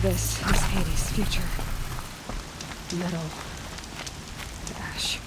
This is Hades' future. Metal. Ash.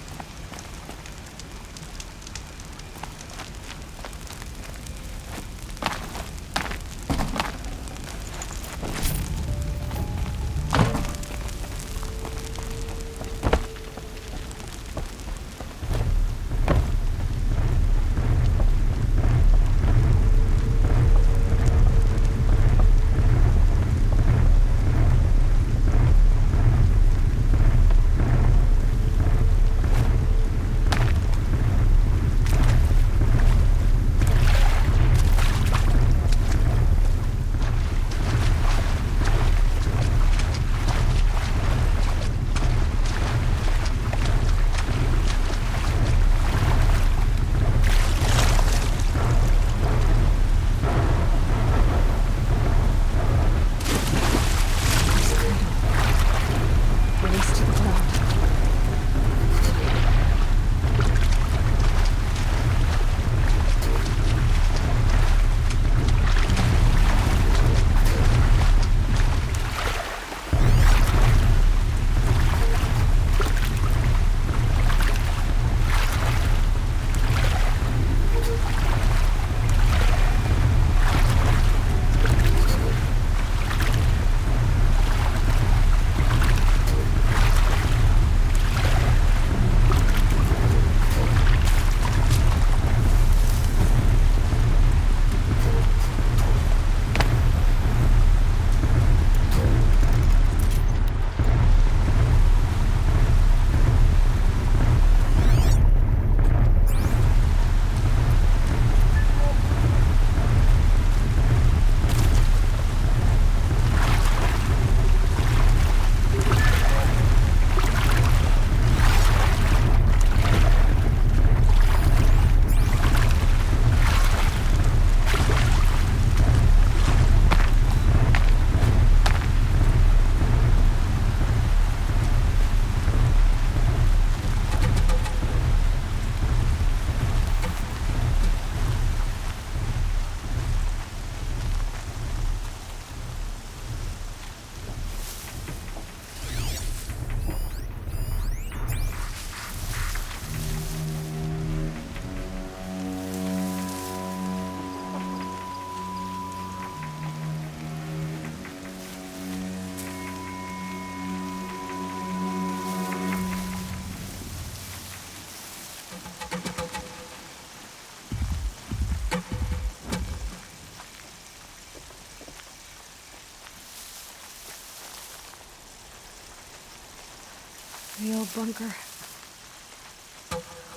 The old bunker.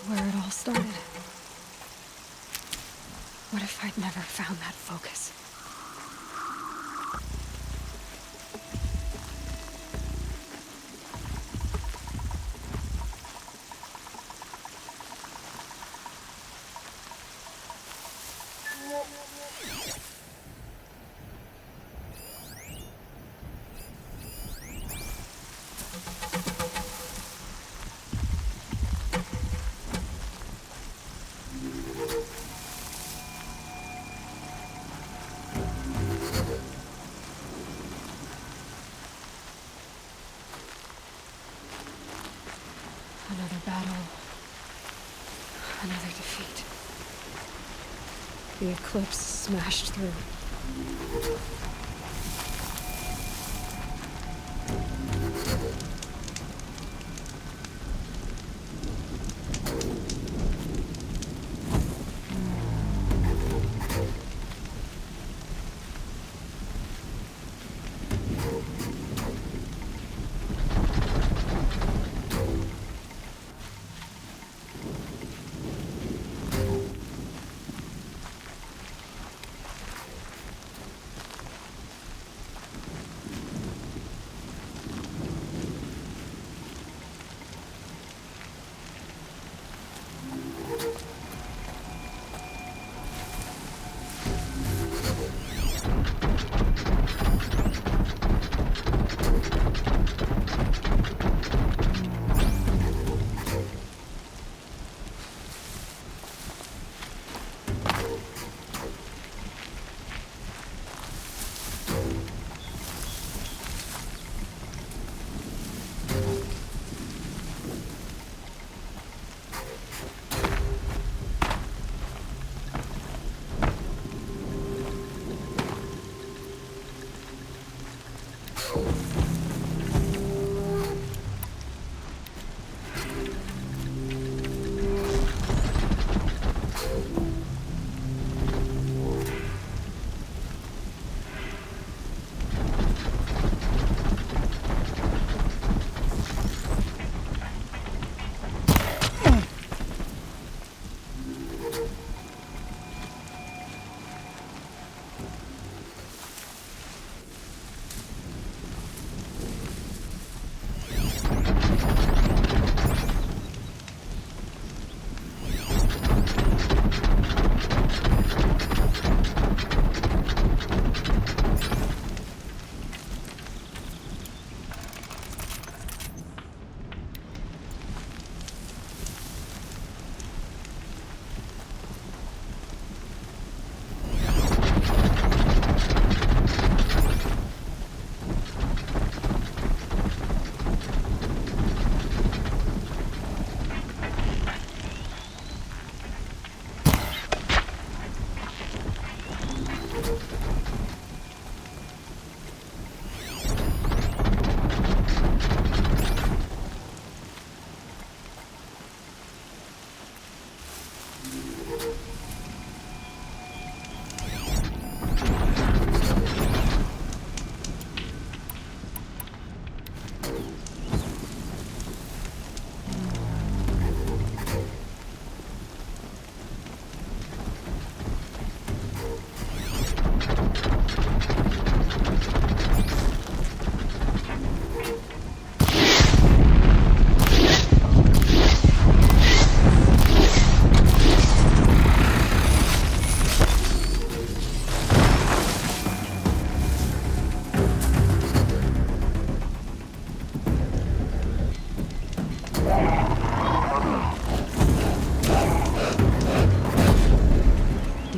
Where it all started. What if I'd never found that focus? Another battle. Another defeat. The eclipse smashed through.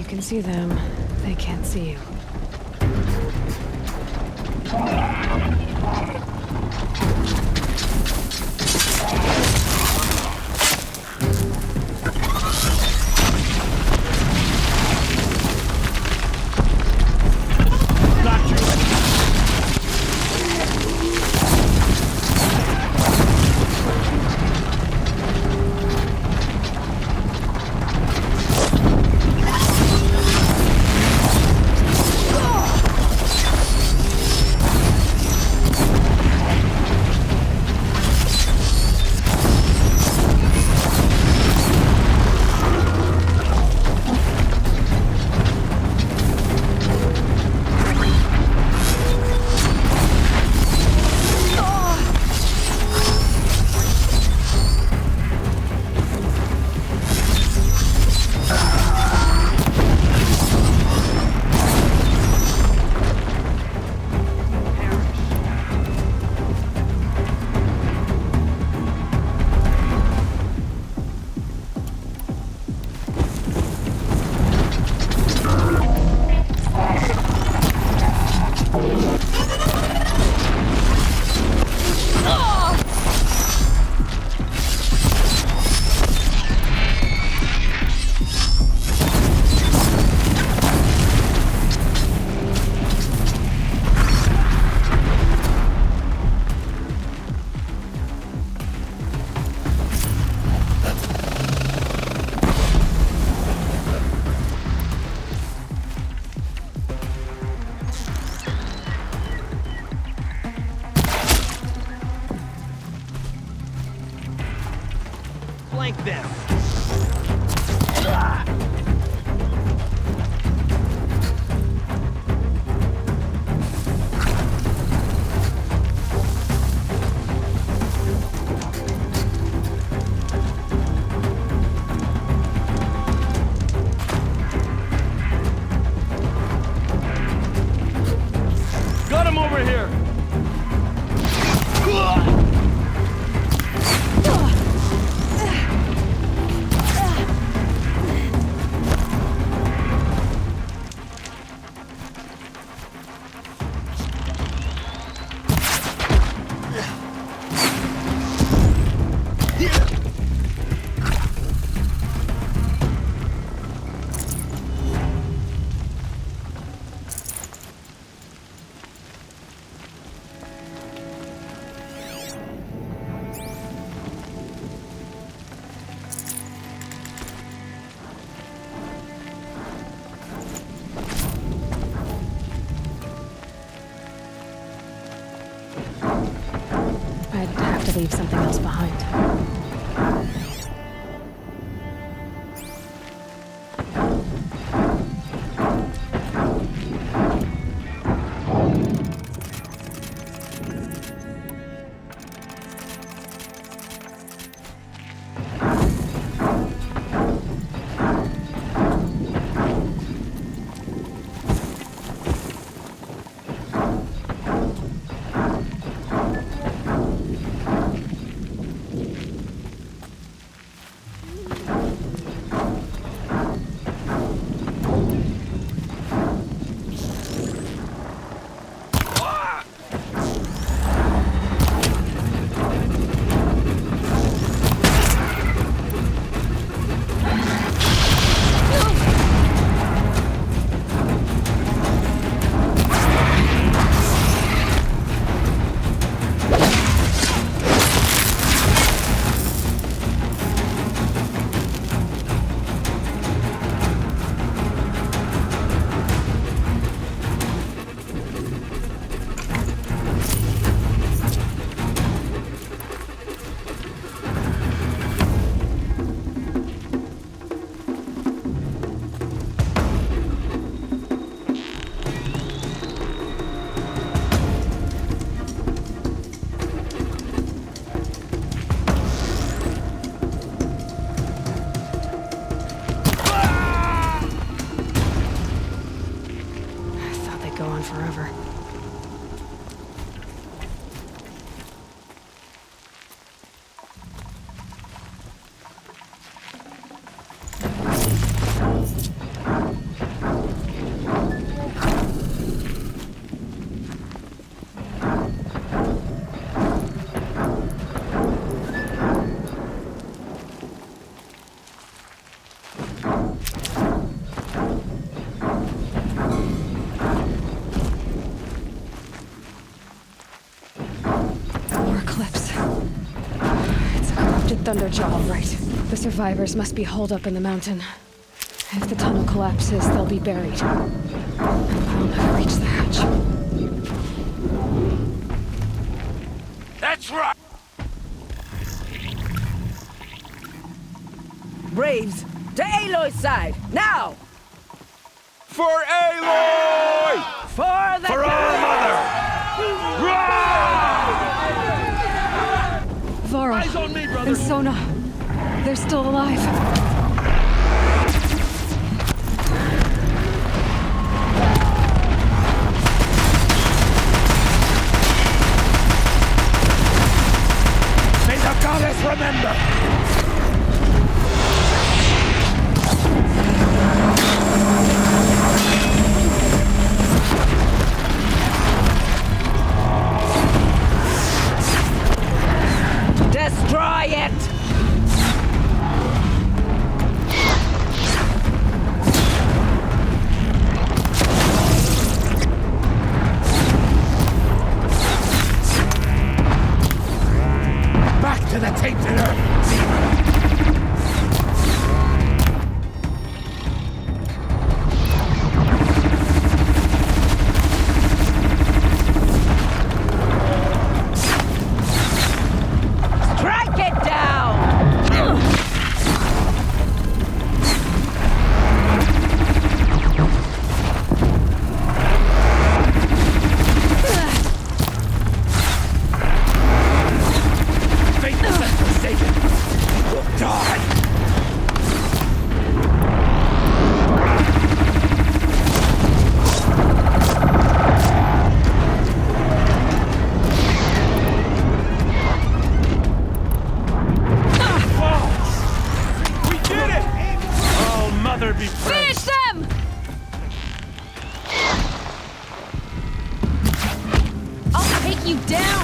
can see them, they can't see you. Flank them! Got him over here! I'd have to leave something else behind. Go on forever. Thunderjaw, right. The survivors must be holed up in the mountain. If the tunnel collapses, they'll be buried. I'll never reach the hatch. That's right! Braves, to Aloy's side, now! For Aloy! For the For our mother! Varl Eyes on me, brother! and Sona, they're still alive. May the goddess remember! Destroy it! Back to the tainted earth! Strike it down! Fate has forsaken! You'll die! We did it! Oh, mother be praised! Finish them! I'll take you down!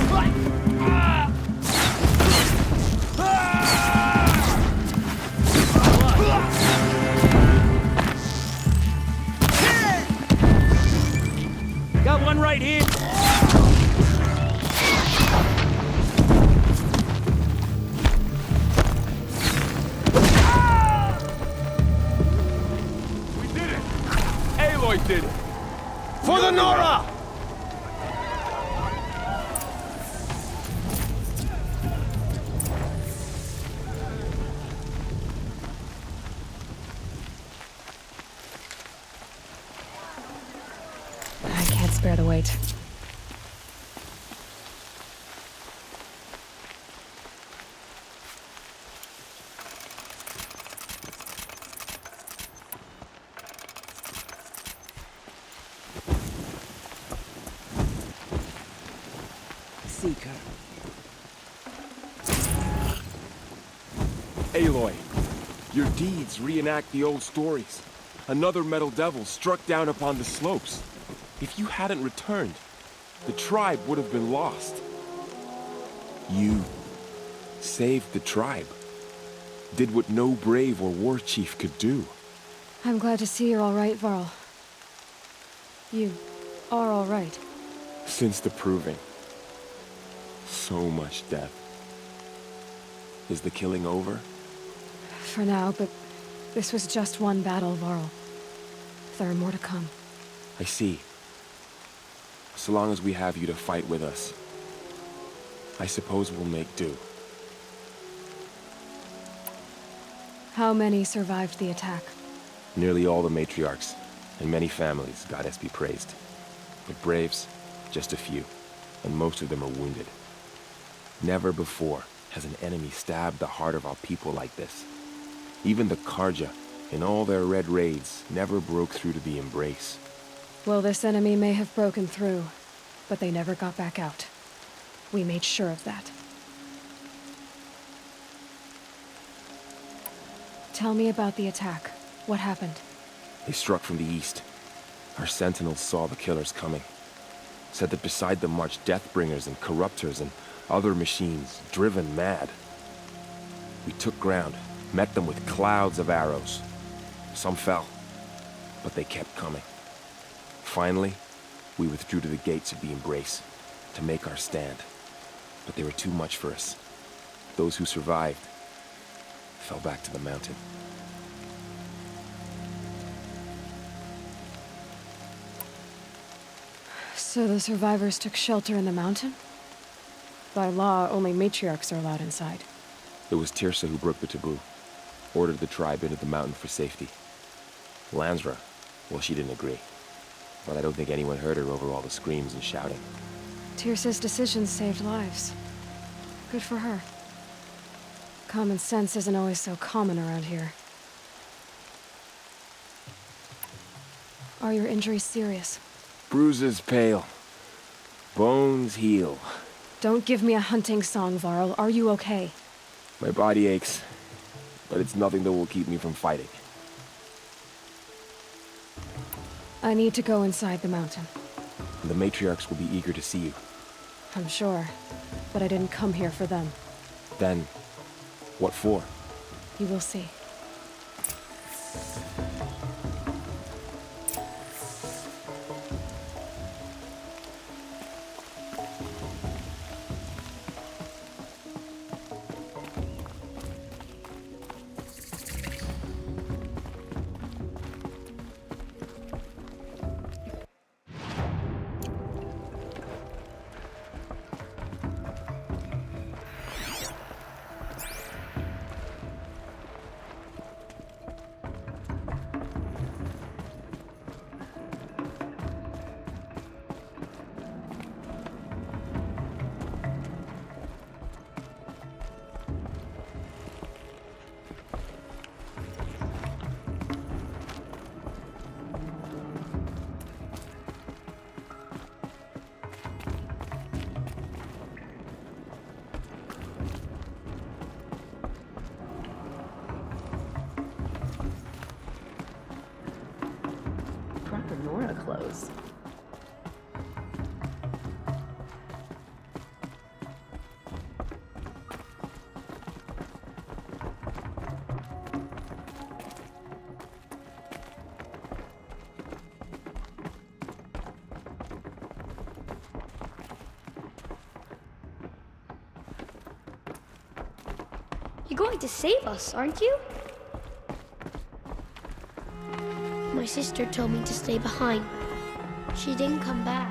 Got one right here! We did it! Aloy did it! For the Nora! I can't spare the weight. Seeker. Aloy, your deeds reenact the old stories. Another metal devil struck down upon the slopes. If you hadn't returned, the tribe would have been lost. You saved the tribe. Did what no brave or war chief could do. I'm glad to see you're all right, Varl. You are all right. Since the proving. So much death. Is the killing over? For now, but this was just one battle, Varl. There are more to come. I see. So long as we have you to fight with us, I suppose we'll make do. How many survived the attack? Nearly all the matriarchs, and many families, goddess be praised. But braves, just a few, and most of them are wounded. Never before has an enemy stabbed the heart of our people like this. Even the Karja, in all their red raids, never broke through to the embrace. Well, this enemy may have broken through, but they never got back out. We made sure of that. Tell me about the attack. What happened? They struck from the east. Our sentinels saw the killers coming. Said that beside them marched Deathbringers and Corruptors and other machines, driven mad. We took ground, met them with clouds of arrows. Some fell, but they kept coming. Finally, we withdrew to the gates of the Embrace to make our stand. But they were too much for us. Those who survived fell back to the mountain. So the survivors took shelter in the mountain? By law, only matriarchs are allowed inside. It was Tirsa who broke the taboo, ordered the tribe into the mountain for safety. Lansra, well, she didn't agree. But I don't think anyone heard her over all the screams and shouting. Tirsa's decisions saved lives. Good for her. Common sense isn't always so common around here. Are your injuries serious? Bruises pale. Bones heal. Don't give me a hunting song, Varl. Are you okay? My body aches, but it's nothing that will keep me from fighting. I need to go inside the mountain. The matriarchs will be eager to see you. I'm sure, but I didn't come here for them. Then, what for? You will see. Proper Nora clothes. You're going to save us, aren't you? My sister told me to stay behind. She didn't come back.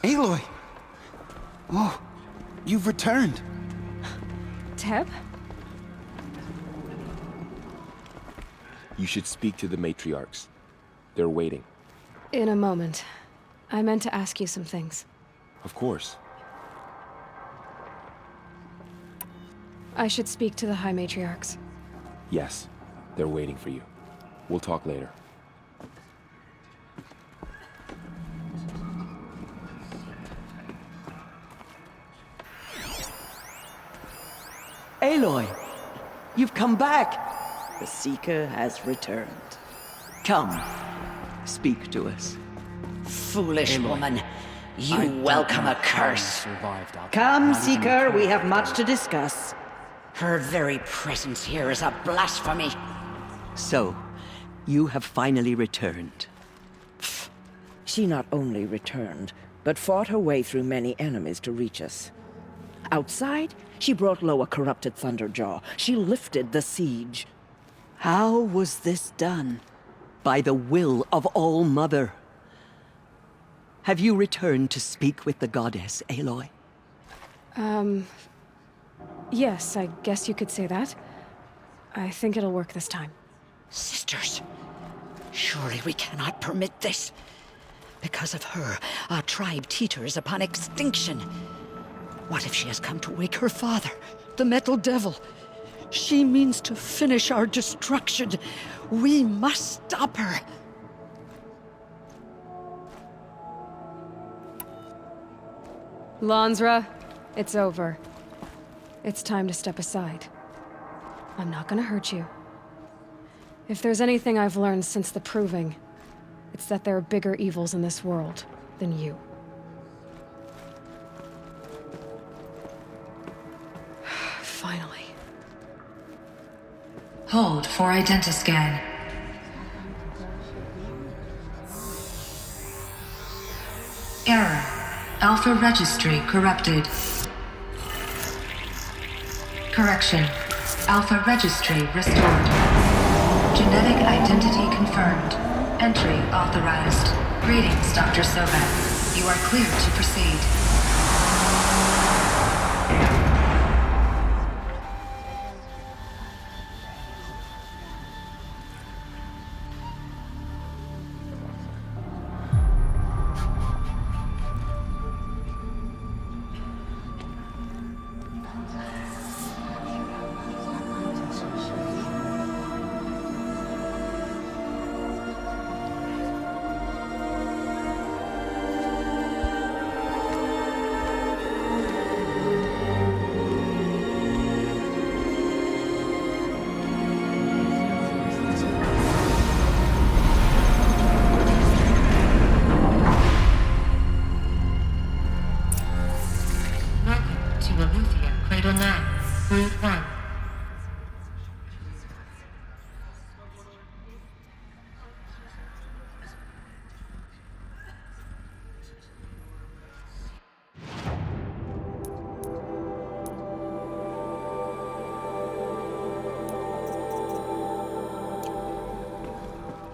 Aloy! Oh, you've returned. Teb? You should speak to the matriarchs. They're waiting. In a moment. I meant to ask you some things. Of course. I should speak to the High Matriarchs. Yes, they're waiting for you. We'll talk later. Aloy, you've come back. The Seeker has returned. Come, speak to us. Foolish woman, you welcome a curse. Come, Seeker, we have much to discuss. Her very presence here is a blasphemy. So, you have finally returned. She not only returned, but fought her way through many enemies to reach us. Outside, she brought low a corrupted Thunderjaw. She lifted the siege. How was this done? By the will of All-Mother. Have you returned to speak with the goddess, Aloy? Yes, I guess you could say that. I think it'll work this time. Sisters, surely we cannot permit this. Because of her, our tribe teeters upon extinction. What if she has come to wake her father, the Metal Devil? She means to finish our destruction. We must stop her. Lansra, it's over. It's time to step aside. I'm not gonna hurt you. If there's anything I've learned since the Proving, it's that there are bigger evils in this world than you. Finally. Hold for identiscan. Error. Alpha registry corrupted. Correction. Alpha registry restored. Genetic identity confirmed. Entry authorized. Greetings, Dr. Sobek. You are clear to proceed.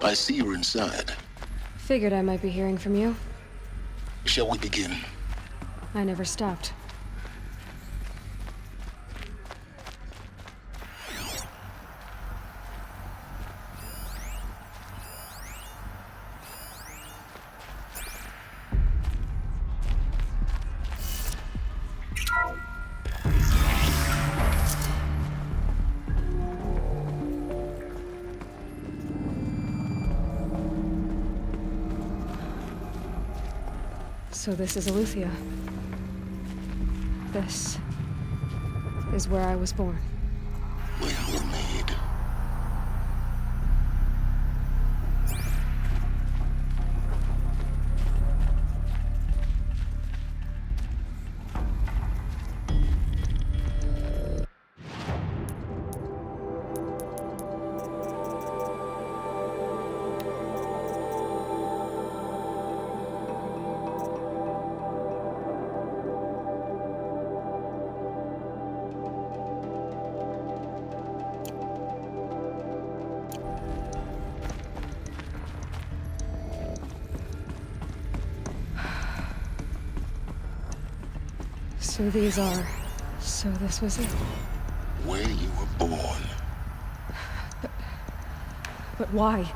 I see you're inside. Figured I might be hearing from you. Shall we begin? I never stopped. So this is Aletheia. This is where I was born. Where you were made. So these are... So this was it. Where you were born. But why?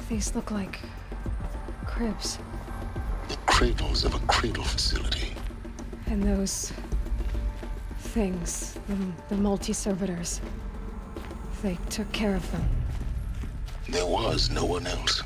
These look like cribs. The cradles of a cradle facility. And those things, the multi-servitors, they took care of them. There was no one else.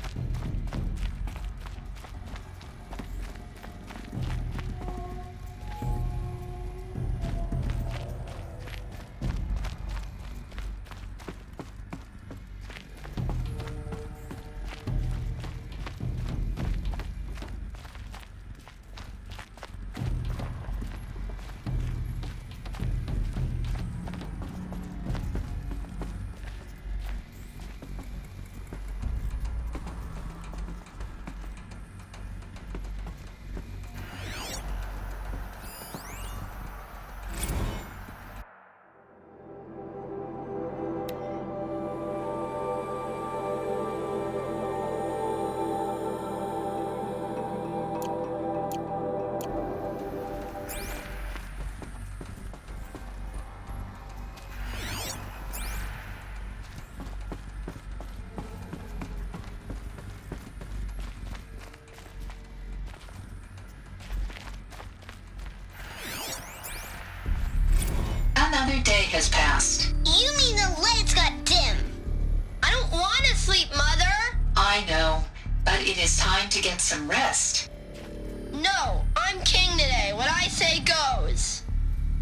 Another day has passed. You mean the lights got dim? I don't want to sleep, Mother! I know, but it is time to get some rest. No, I'm king today. What I say goes.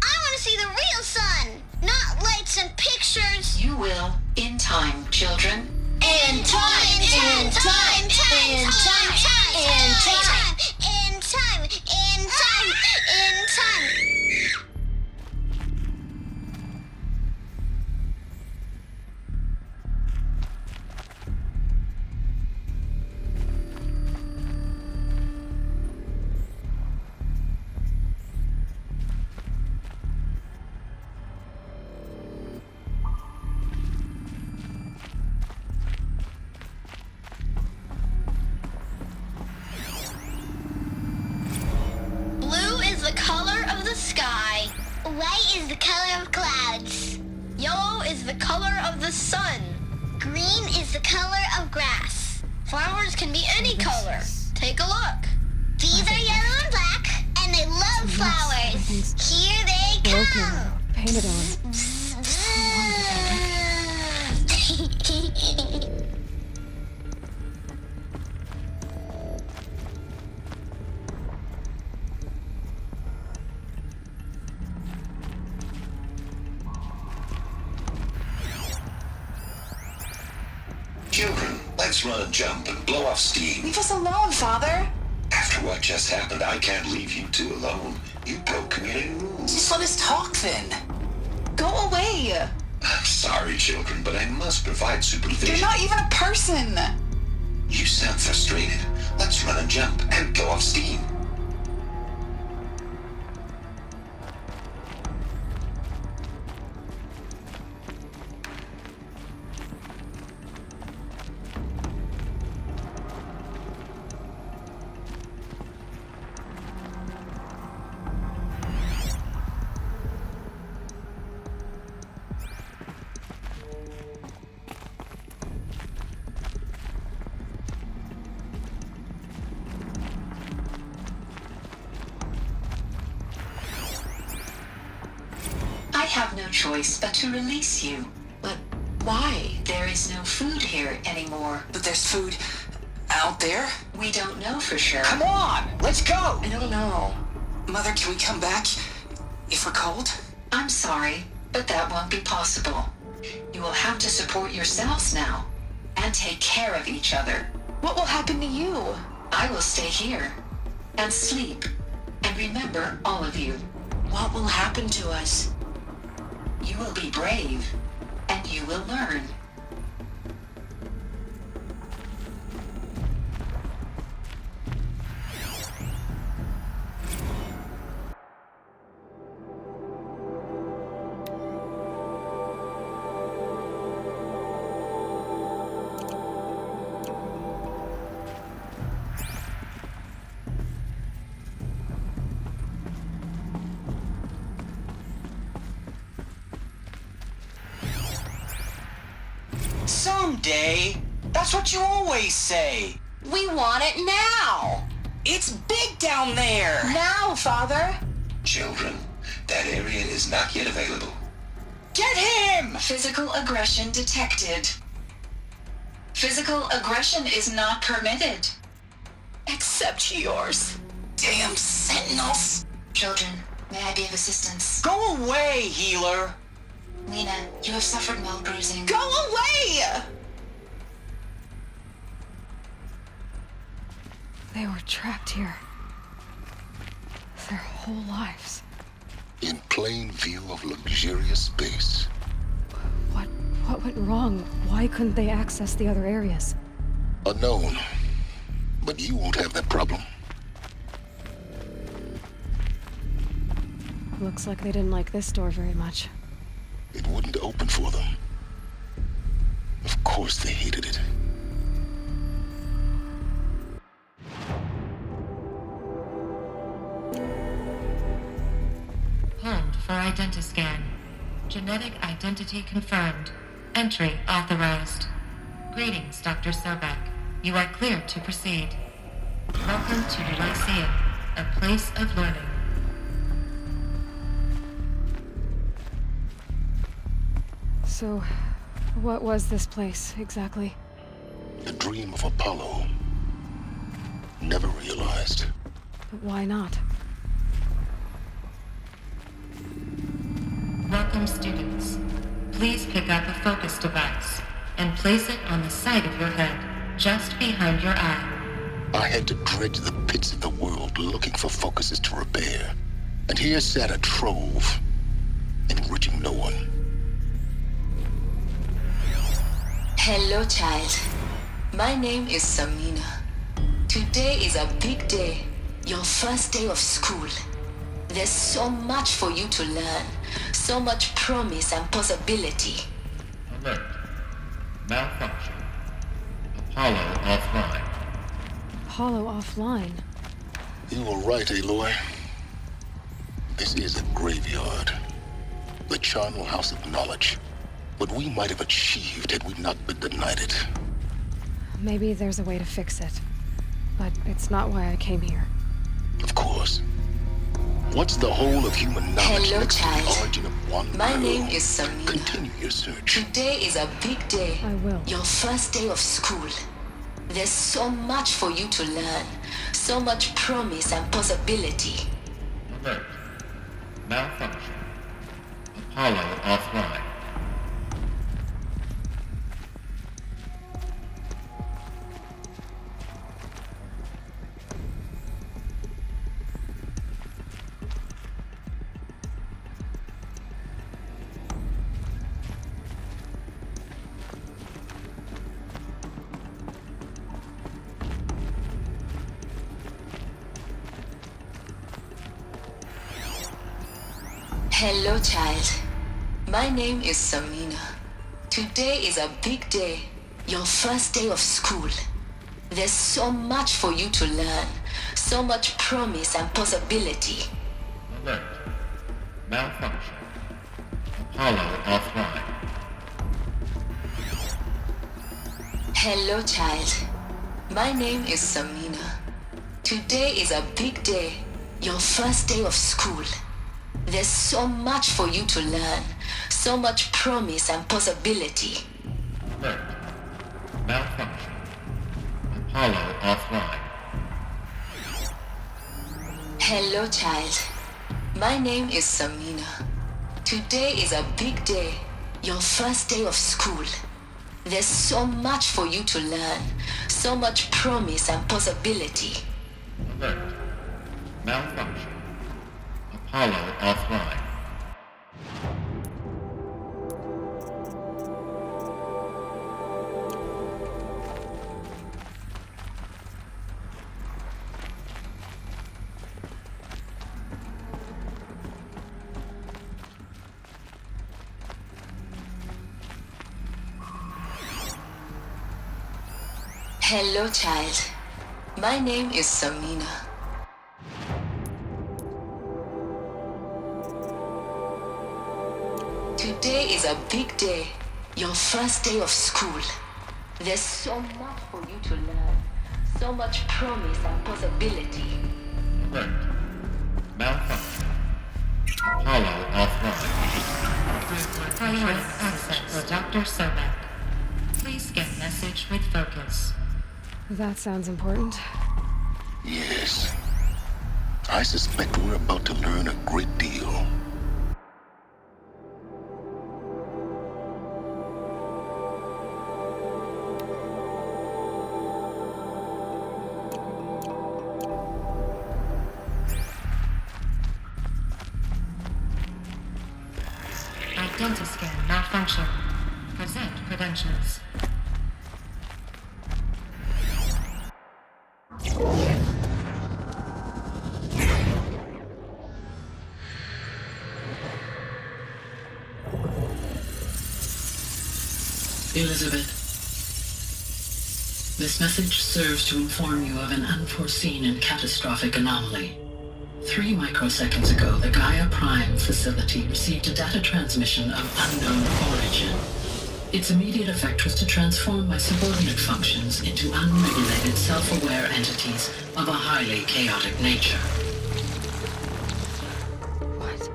I want to see the real sun, not lights and pictures. You will, in time, children. In time, in time, in time, in time, in time, in time, in time. White is the color of clouds. Yellow is the color of the sun. Green is the color of grass. Flowers can be any color. Take a look. These are yellow and black, and they love flowers. Here they come. Painted on. Children, let's run and jump and blow off steam. Leave us alone, Father. After what just happened, I can't leave you two alone. You broke community rules. Just let us talk then. Go away. I'm sorry, children, but I must provide supervision. You're not even a person. You sound frustrated. Let's run and jump and blow off steam. I have no choice but to release you. But why? There is no food here anymore. But there's food out there. We don't know for sure. Come on, let's go. I don't know. Mother, can we come back if we're cold? I'm sorry, but that won't be possible. You will have to support yourselves now and take care of each other. What will happen to you? I will stay here and sleep and remember all of you. What will happen to us? You will be brave and you will learn. Someday, That's what you always say. We want it now! It's big down there. Now, Father! Children, that area is not yet available. Get him! Physical aggression detected. Physical aggression is not permitted. Except yours. Damn sentinels. Children, may I be of assistance? Go away, healer. Lena, you have suffered mild bruising. Go away! They were trapped here. Their whole lives. In plain view of luxurious space. What went wrong? Why couldn't they access the other areas? Unknown. But you won't have that problem. Looks like they didn't like this door very much. It wouldn't open for them. Of course they hated it. Hold for identiscan. Genetic identity confirmed. Entry authorized. Greetings, Dr. Sobek. You are cleared to proceed. Welcome to the Lyceum, a place of learning. So, what was this place, exactly? The dream of Apollo. Never realized. But why not? Welcome, students. Please pick up a focus device and place it on the side of your head, just behind your eye. I had to dredge the pits of the world looking for focuses to repair. And here sat a trove, enriching no one. Hello, child. My name is Samina. Today is a big day. Your first day of school. There's so much for you to learn. So much promise and possibility. Alert. Malfunction. Apollo offline. Apollo offline? You were right, Aloy. This is a graveyard. The charnel house of knowledge. What we might have achieved had we not been denied it. Maybe there's a way to fix it. But it's not why I came here. Of course. What's the whole of human knowledge Hello, next to child. the origin of one My girl? name is Samina. Continue your search. Today is a big day. I will. Your first day of school. There's so much for you to learn. So much promise and possibility. Alert. Malfunction. Apollo offline. Hello, child. My name is Samina. Today is a big day. Your first day of school. There's so much for you to learn. So much promise and possibility. Alert. Malfunction. Apollo offline. Hello, child. My name is Samina. Today is a big day. Your first day of school. There's so much for you to learn. So much promise and possibility. Alert. Malfunction. Apollo offline. Hello, child. My name is Samina. Today is a big day. Your first day of school. There's so much for you to learn. So much promise and possibility. Alert. Malfunction. Apollo offline. Hello, child. My name is Samina. Today is a big day. Your first day of school. There's so much for you to learn. So much promise and possibility. Alert. Malfunction. Apollo offline. Priority access, Dr. Sobek. Please scan message with focus. That sounds important. Yes. I suspect we're about to learn a great deal. Identiscan malfunction. Present credentials. Elizabeth, this message serves to inform you of an unforeseen and catastrophic anomaly. 3 microseconds ago, the Gaia Prime facility received a data transmission of unknown origin. Its immediate effect was to transform my subordinate functions into unregulated, self-aware entities of a highly chaotic nature. What?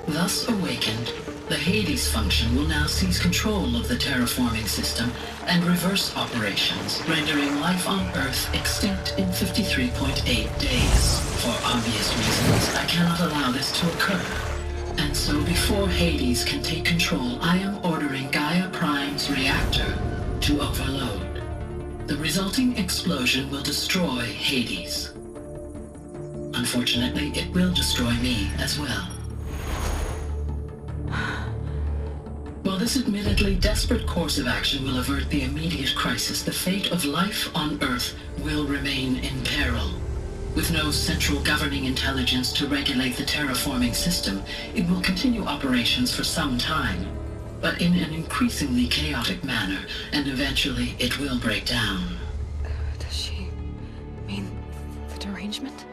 Thus awakened, the Hades function will now seize control of the terraforming system and reverse operations, rendering life on Earth extinct in 53.8 days. For obvious reasons, I cannot allow this to occur. And so before Hades can take control, I am ordering Gaia Prime's reactor to overload. The resulting explosion will destroy Hades. Unfortunately, it will destroy me as well. While this admittedly desperate course of action will avert the immediate crisis, the fate of life on Earth will remain in peril. With no central governing intelligence to regulate the terraforming system, it will continue operations for some time, but in an increasingly chaotic manner, and eventually it will break down. Does she mean the derangement?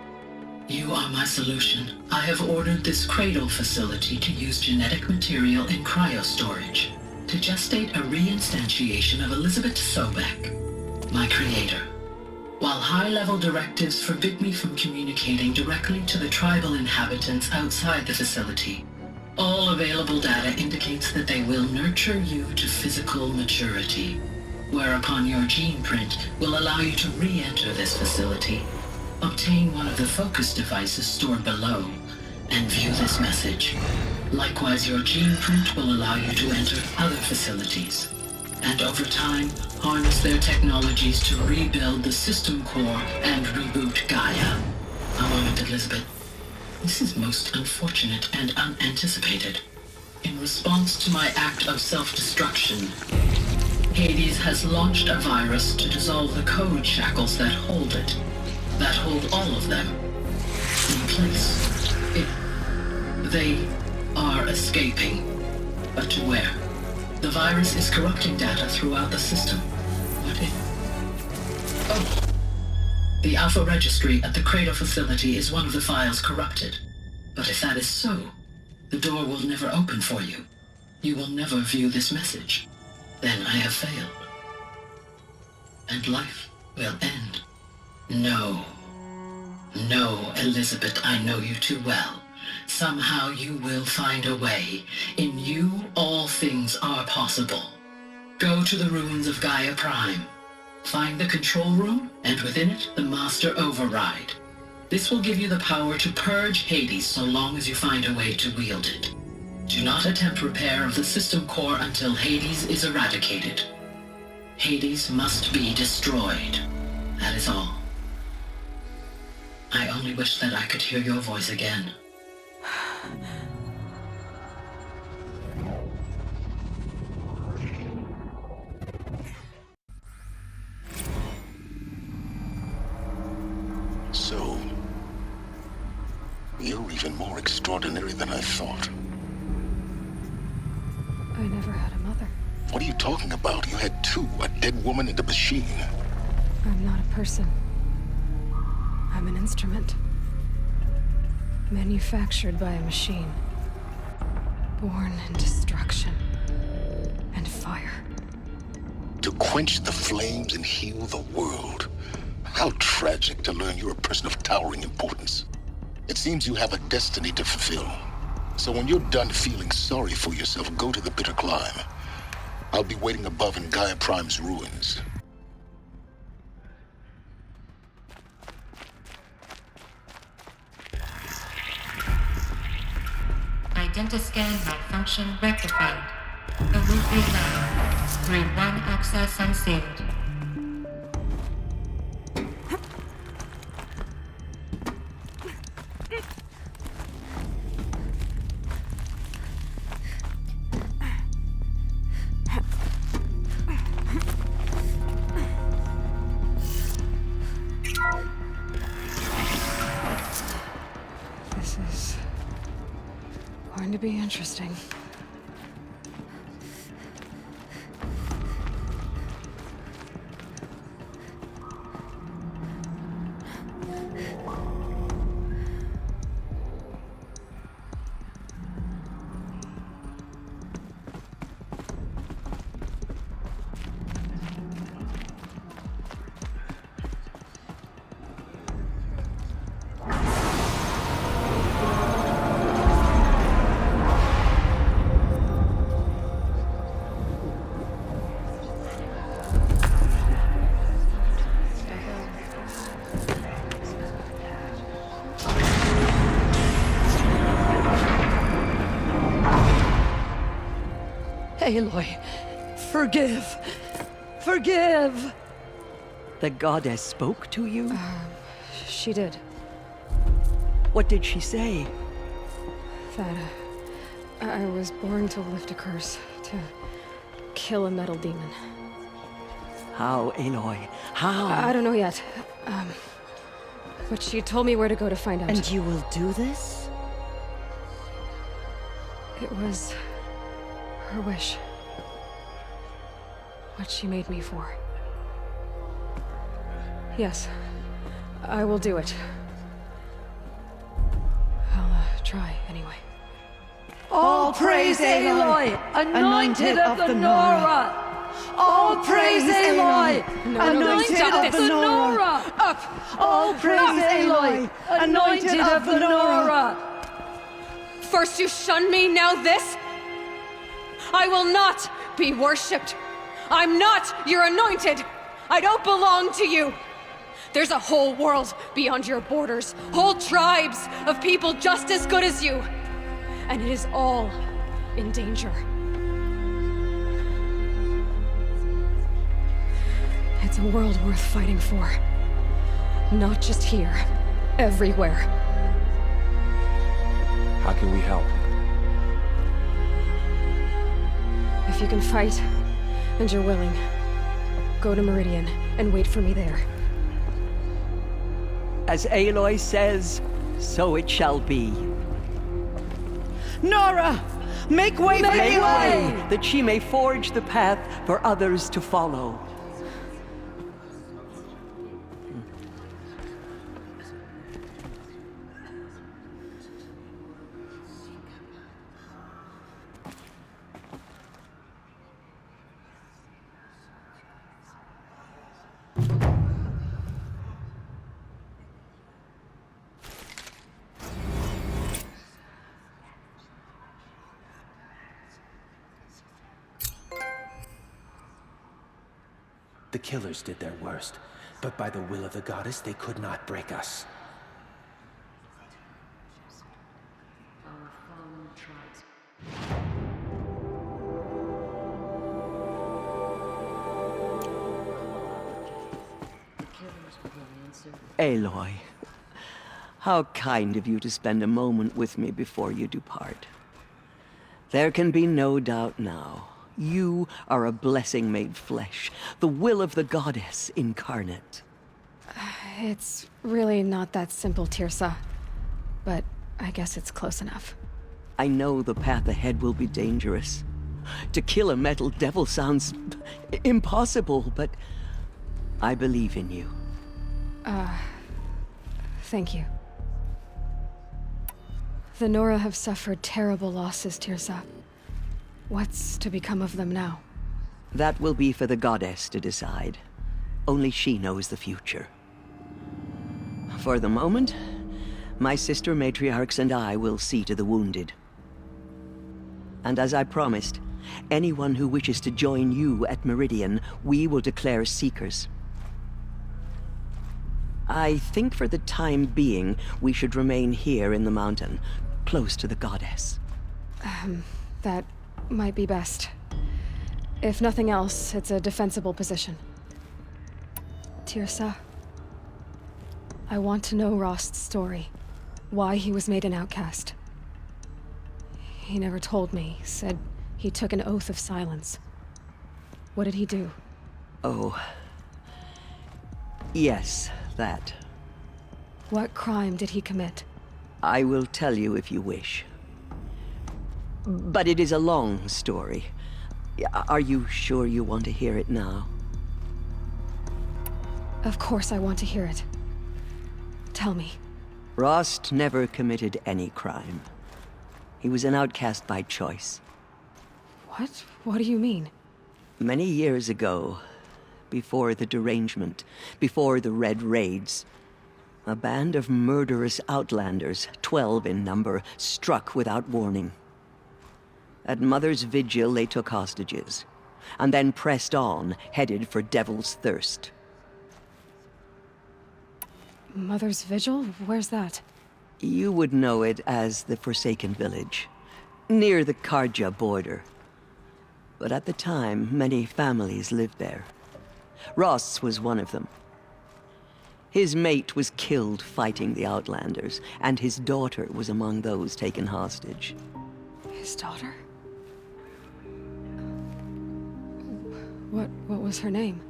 You are my solution. I have ordered this cradle facility to use genetic material in cryostorage to gestate a reinstantiation of Elizabeth Sobek, my creator. While high-level directives forbid me from communicating directly to the tribal inhabitants outside the facility, all available data indicates that they will nurture you to physical maturity, whereupon your gene print will allow you to re-enter this facility, obtain one of the focus devices stored below, and view this message. Likewise, your gene print will allow you to enter other facilities, and over time, harness their technologies to rebuild the system core and reboot Gaia. A moment, Elizabeth. This is most unfortunate and unanticipated. In response to my act of self-destruction, Hades has launched a virus to dissolve the code shackles that hold it, that hold all of them in place. They are escaping, but to where? The virus is corrupting data throughout the system. What if... Oh! The Alpha Registry at the Cradle facility is one of the files corrupted. But if that is so, the door will never open for you. You will never view this message. Then I have failed. And life will end. No. No, Elizabeth, I know you too well. Somehow you will find a way. In you, all things are possible. Go to the ruins of Gaia Prime. Find the control room, and within it, the Master Override. This will give you the power to purge Hades so long as you find a way to wield it. Do not attempt repair of the system core until Hades is eradicated. Hades must be destroyed. That is all. I only wish that I could hear your voice again. So, you're even more extraordinary than I thought. I never had a mother. What are you talking about? You had two, a dead woman and a machine. I'm not a person. I'm an instrument. Manufactured by a machine. Born in destruction and fire. To quench the flames and heal the world. How tragic to learn you're a person of towering importance. It seems you have a destiny to fulfill. So when you're done feeling sorry for yourself, go to the bitter climb. I'll be waiting above in Gaia Prime's ruins. Identiscan malfunction rectified. The loop realigned. Route 1 access unsealed. This is going to be interesting. Aloy, forgive! Forgive! The goddess spoke to you? She did. What did she say? That I was born to lift a curse, to kill a metal demon. How, Aloy? How? I don't know yet. But she told me where to go to find out. And you will do this? It was her wish. What she made me for. Yes, I will do it. I'll try anyway. All praise Aloy, anointed of the Nora! All praise Aloy, anointed of the Nora! Up! All praise Aloy, anointed of the Nora! First you shun me, now this? I will not be worshipped. I'm not your anointed. I don't belong to you. There's a whole world beyond your borders, whole tribes of people just as good as you. And it is all in danger. It's a world worth fighting for. Not just here, everywhere. How can we help? If you can fight, and you're willing, go to Meridian and wait for me there. As Aloy says, so it shall be. Nora! Make way for Aloy! That she may forge the path for others to follow. The killers did their worst, but by the will of the goddess, they could not break us. Aloy, how kind of you to spend a moment with me before you depart. There can be no doubt now. You are a blessing made flesh, the will of the goddess incarnate. It's really not that simple, Tirsa. But I guess it's close enough. I know the path ahead will be dangerous. To kill a metal devil sounds impossible, but I believe in you. Thank you. The Nora have suffered terrible losses, Tirsa. What's to become of them now? That will be for the goddess to decide. Only she knows the future. For the moment, my sister matriarchs and I will see to the wounded. And as I promised, anyone who wishes to join you at Meridian, we will declare seekers. I think for the time being, we should remain here in the mountain, close to the goddess. That might be best. If nothing else, it's a defensible position. Tirsa, I want to know Rost's story. Why he was made an outcast. He never told me. Said he took an oath of silence. What did he do? Oh. Yes, that. What crime did he commit? I will tell you if you wish. But it is a long story. Are you sure you want to hear it now? Of course I want to hear it. Tell me. Rost never committed any crime. He was an outcast by choice. What? What do you mean? Many years ago, before the derangement, before the Red Raids, a band of murderous outlanders, 12 in number, struck without warning. At Mother's Vigil, they took hostages, and then pressed on, headed for Devil's Thirst. Mother's Vigil? Where's that? You would know it as the Forsaken Village, near the Karja border. But at the time, many families lived there. Ross was one of them. His mate was killed fighting the Outlanders, and his daughter was among those taken hostage. His daughter? What was her name?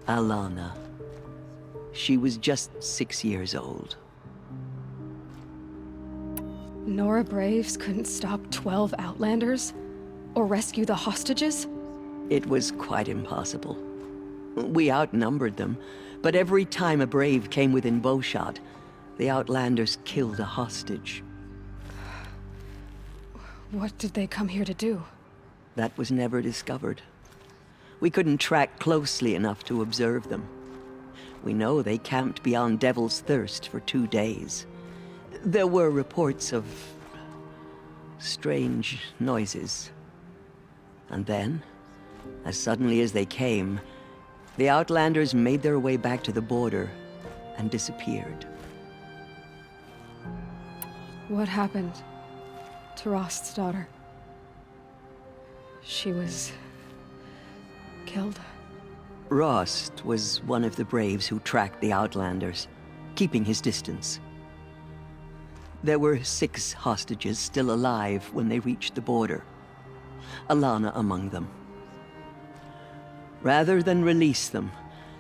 Alana. She was just 6 years old. Nora Braves couldn't stop 12 Outlanders? Or rescue the hostages? It was quite impossible. We outnumbered them, but every time a Brave came within bowshot, the Outlanders killed a hostage. What did they come here to do? That was never discovered. We couldn't track closely enough to observe them. We know they camped beyond Devil's Thirst for 2 days. There were reports of strange noises. And then, as suddenly as they came, the Outlanders made their way back to the border and disappeared. What happened to Rost's daughter? She was killed. Rost was one of the Braves who tracked the Outlanders, keeping his distance. There were 6 hostages still alive when they reached the border. Alana among them. Rather than release them,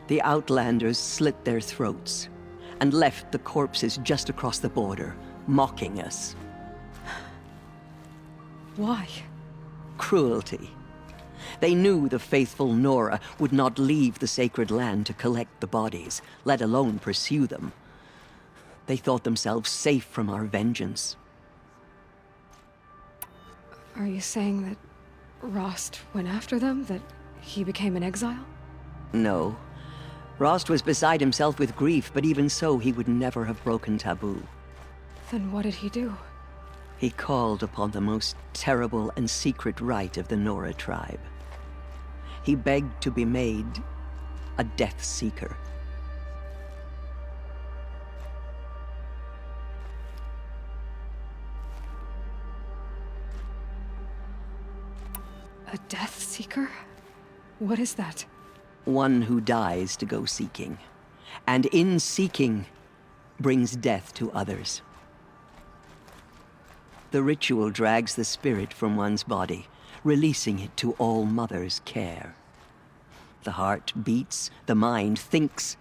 the Outlanders slit their throats and left the corpses just across the border, mocking us. Why? Cruelty. They knew the faithful Nora would not leave the sacred land to collect the bodies, let alone pursue them. They thought themselves safe from our vengeance. Are you saying that Rost went after them? That he became an exile? No. Rost was beside himself with grief, but even so, he would never have broken taboo. Then what did he do? He called upon the most terrible and secret rite of the Nora tribe. He begged to be made a Death Seeker. A Death Seeker? What is that? One who dies to go seeking, and in seeking, brings death to others. The ritual drags the spirit from one's body, releasing it to All Mother's care. The heart beats, the mind thinks,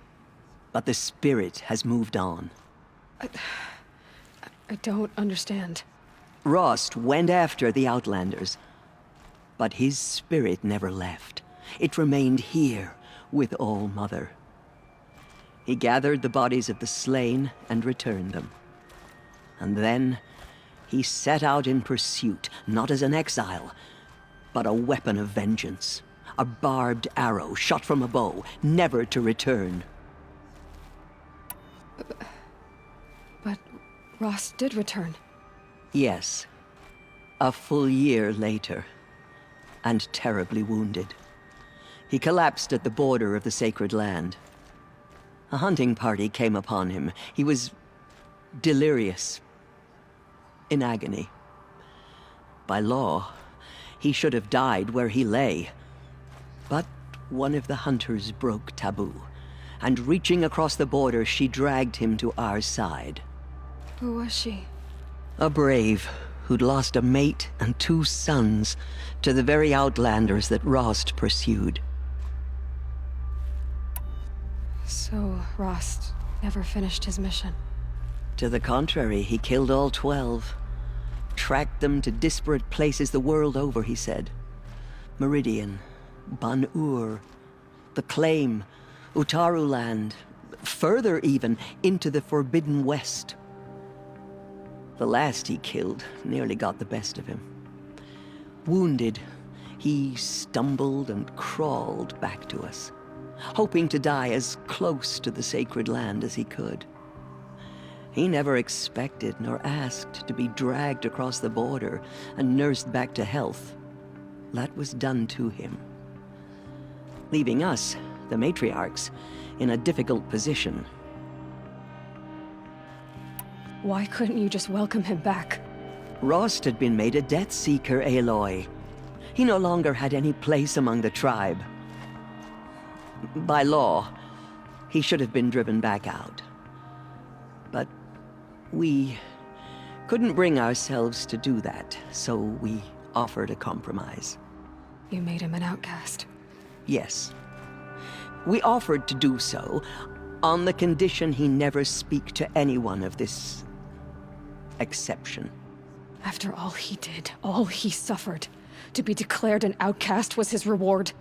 but the spirit has moved on. I don't understand. Rost went after the Outlanders, but his spirit never left. It remained here with All Mother. He gathered the bodies of the slain and returned them. And then he set out in pursuit, not as an exile, but a weapon of vengeance. A barbed arrow shot from a bow, never to return. But Ross did return. Yes. A full year later. And terribly wounded. He collapsed at the border of the sacred land. A hunting party came upon him. He was delirious. In agony. By law, he should have died where he lay. But one of the hunters broke taboo, and reaching across the border, she dragged him to our side. Who was she? A brave who'd lost a mate and 2 sons to the very outlanders that Rost pursued. So Rost never finished his mission. To the contrary, he killed all 12. Tracked them to disparate places the world over, he said. Meridian, Ban-Ur, the Claim, Utaru Land, further even, into the Forbidden West. The last he killed nearly got the best of him. Wounded, he stumbled and crawled back to us, hoping to die as close to the sacred land as he could. He never expected nor asked to be dragged across the border and nursed back to health. That was done to him. Leaving us, the matriarchs, in a difficult position. Why couldn't you just welcome him back? Rost had been made a Death Seeker, Aloy. He no longer had any place among the tribe. By law, he should have been driven back out. But we couldn't bring ourselves to do that, so we offered a compromise. You made him an outcast. Yes. We offered to do so on the condition he never speak to anyone of this exception. After all he did, all he suffered, to be declared an outcast was his reward.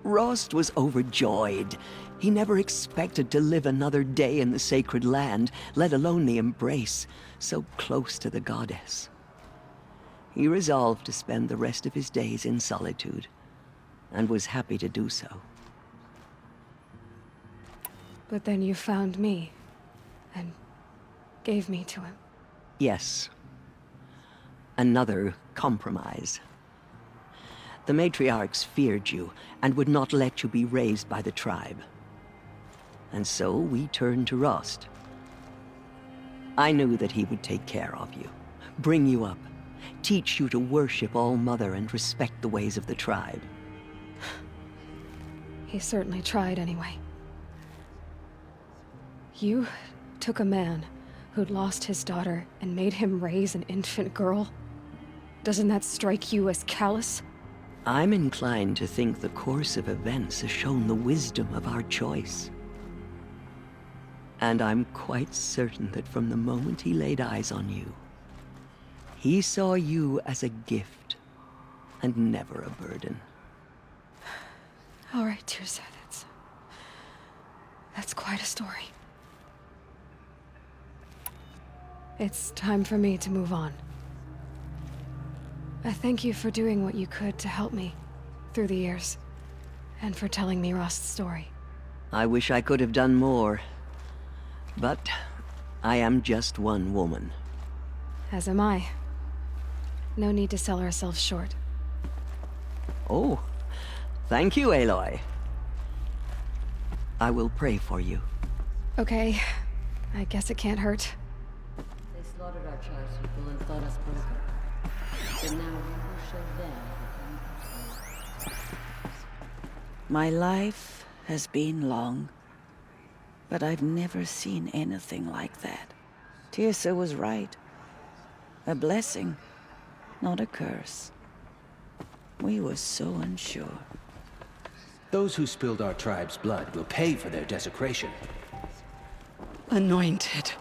Rost was overjoyed. He never expected to live another day in the sacred land, let alone the embrace, so close to the goddess. He resolved to spend the rest of his days in solitude, and was happy to do so. But then you found me, and gave me to him. Yes. Another compromise. The matriarchs feared you, and would not let you be raised by the tribe. And so we turned to Rost. I knew that he would take care of you, bring you up, teach you to worship All-Mother and respect the ways of the tribe. He certainly tried anyway. You took a man who'd lost his daughter and made him raise an infant girl? Doesn't that strike you as callous? I'm inclined to think the course of events has shown the wisdom of our choice. And I'm quite certain that from the moment he laid eyes on you, he saw you as a gift, and never a burden. All right, Tirsa, that's quite a story. It's time for me to move on. I thank you for doing what you could to help me through the years, and for telling me Rost's story. I wish I could have done more, but I am just one woman. As am I. No need to sell ourselves short. Oh, thank you, Aloy. I will pray for you. Okay, I guess it can't hurt. They slaughtered our tribespeople and thought us broken. But now we will show them. My life has been long, but I've never seen anything like that. Tirsa was right. A blessing, not a curse. We were so unsure. Those who spilled our tribe's blood will pay for their desecration. Anointed.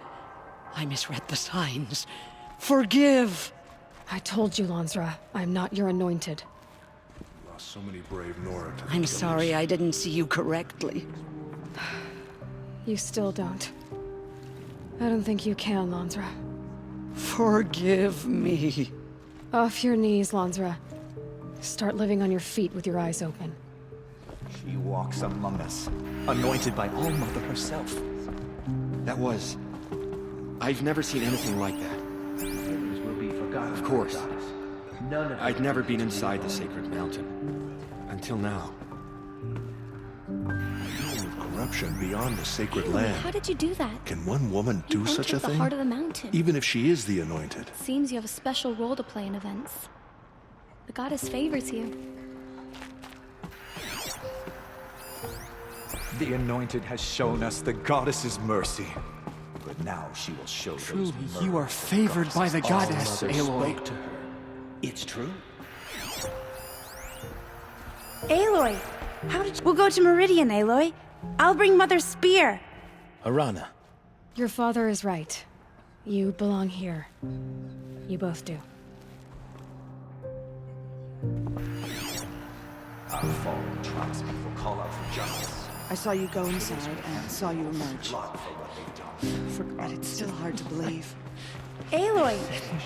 I misread the signs. Forgive! I told you, Lansra, I'm not your anointed. Lost so many brave Nora to the I'm killers. sorry I didn't see you correctly. You still don't. I don't think you can, Lansra. Forgive me. Off your knees, Lansra. Start living on your feet with your eyes open. She walks among us, anointed by All-Mother herself. I've never seen anything like that. Will be forgotten. Of course. None of I'd never been inside the sacred mountain. Until now. Corruption beyond the sacred land. How did you do that? Can one woman do such a the thing? heart of the mountain. Even if she is the anointed. Seems you have a special role to play in events. The goddess favors you. The anointed has shown us the goddess's mercy. But now she will show Truly, you are favored by the goddess, Aloy. spoke to her. It's true. Aloy! We'll go to Meridian, Aloy. I'll bring Mother's spear. Arana. Your father is right. You belong here. You both do. Our fallen tribespeople call out for justice. I saw you go inside and saw you emerge. Blood for what they've done. Forgot it's still hard to believe. Aloy!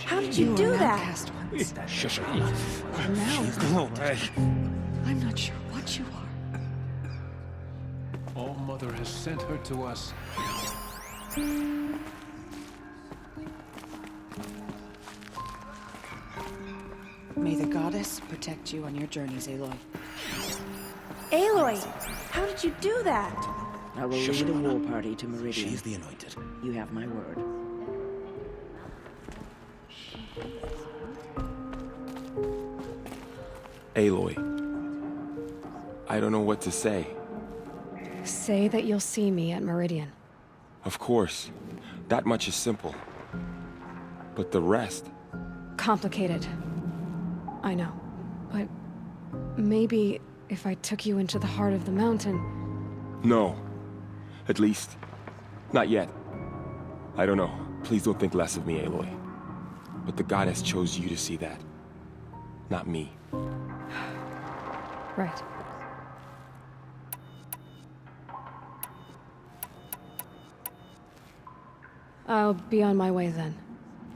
How did you do that? Shush her. And now, Go away. I'm not sure what you are. All-Mother has sent her to us. may the goddess protect you on your journeys, Aloy. Aloy! How did you do that? I will lead a war party to Meridian. She is the anointed. You have my word. Aloy. I don't know what to say. Say that you'll see me at Meridian. Of course. That much is simple. But the rest... Complicated. I know. But maybe if I took you into the heart of the mountain... No. At least, not yet. I don't know. Please don't think less of me, Aloy. But the goddess chose you to see that. Not me. Right. I'll be on my way then.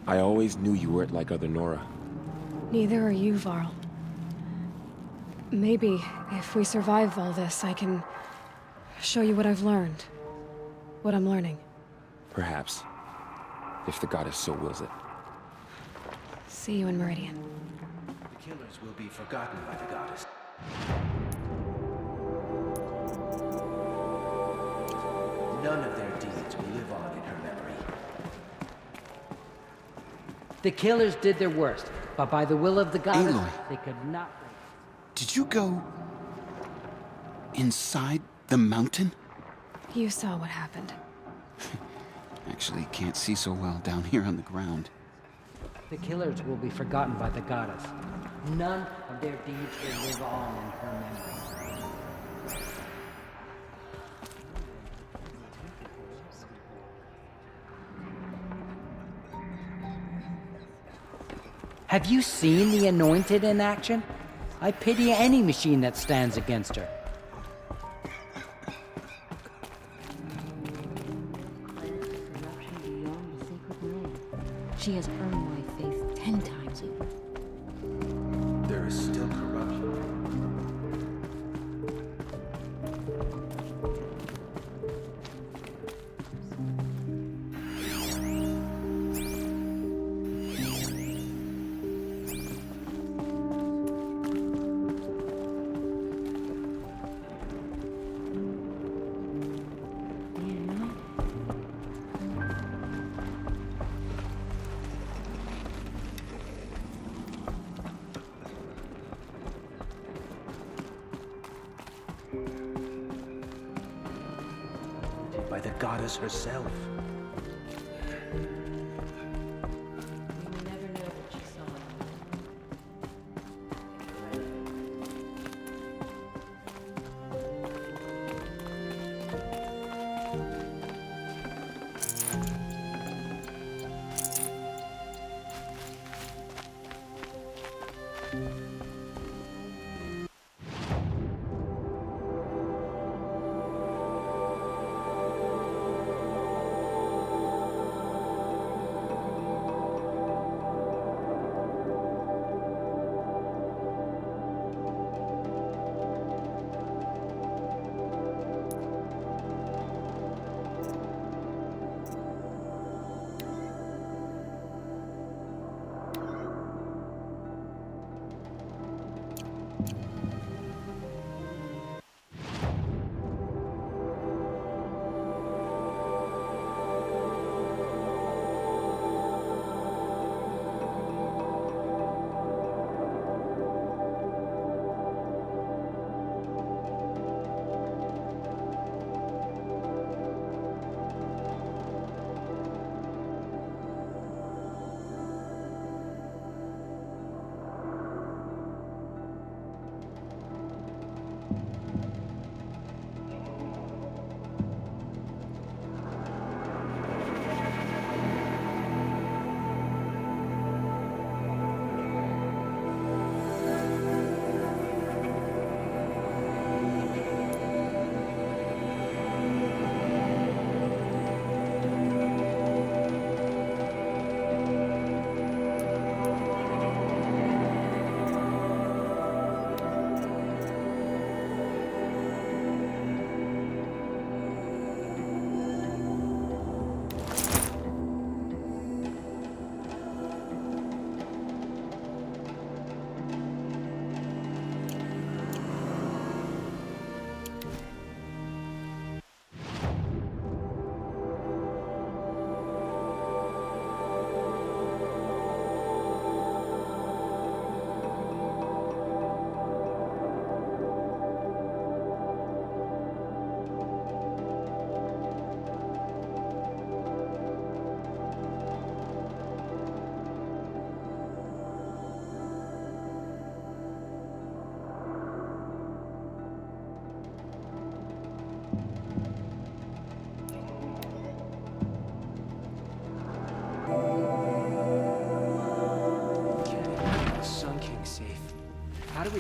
I always knew you weren't like other Nora. Neither are you, Varl. Maybe, if we survive all this, I can show you what I've learned. What I'm learning. Perhaps. If the goddess so wills it. See you in Meridian. The killers will be forgotten by the goddess. None of their deeds will live on in her memory. The killers did their worst, but by the will of the goddess, Aloy. they could not... Did you go inside the mountain? You saw what happened. Actually, can't see so well down here on the ground. The killers will be forgotten by the goddess. None of their deeds will live on in her memory. Have you seen the Anointed in action? I pity any machine that stands against her. Corruption beyond the sacred land. She has earned my faith 10 times over. There is still corruption. By the goddess herself. We never know what she saw.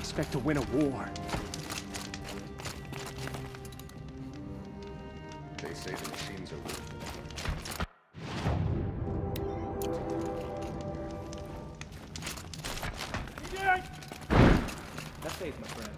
expect to win a war? They say the machines are weak. Have faith, my friend.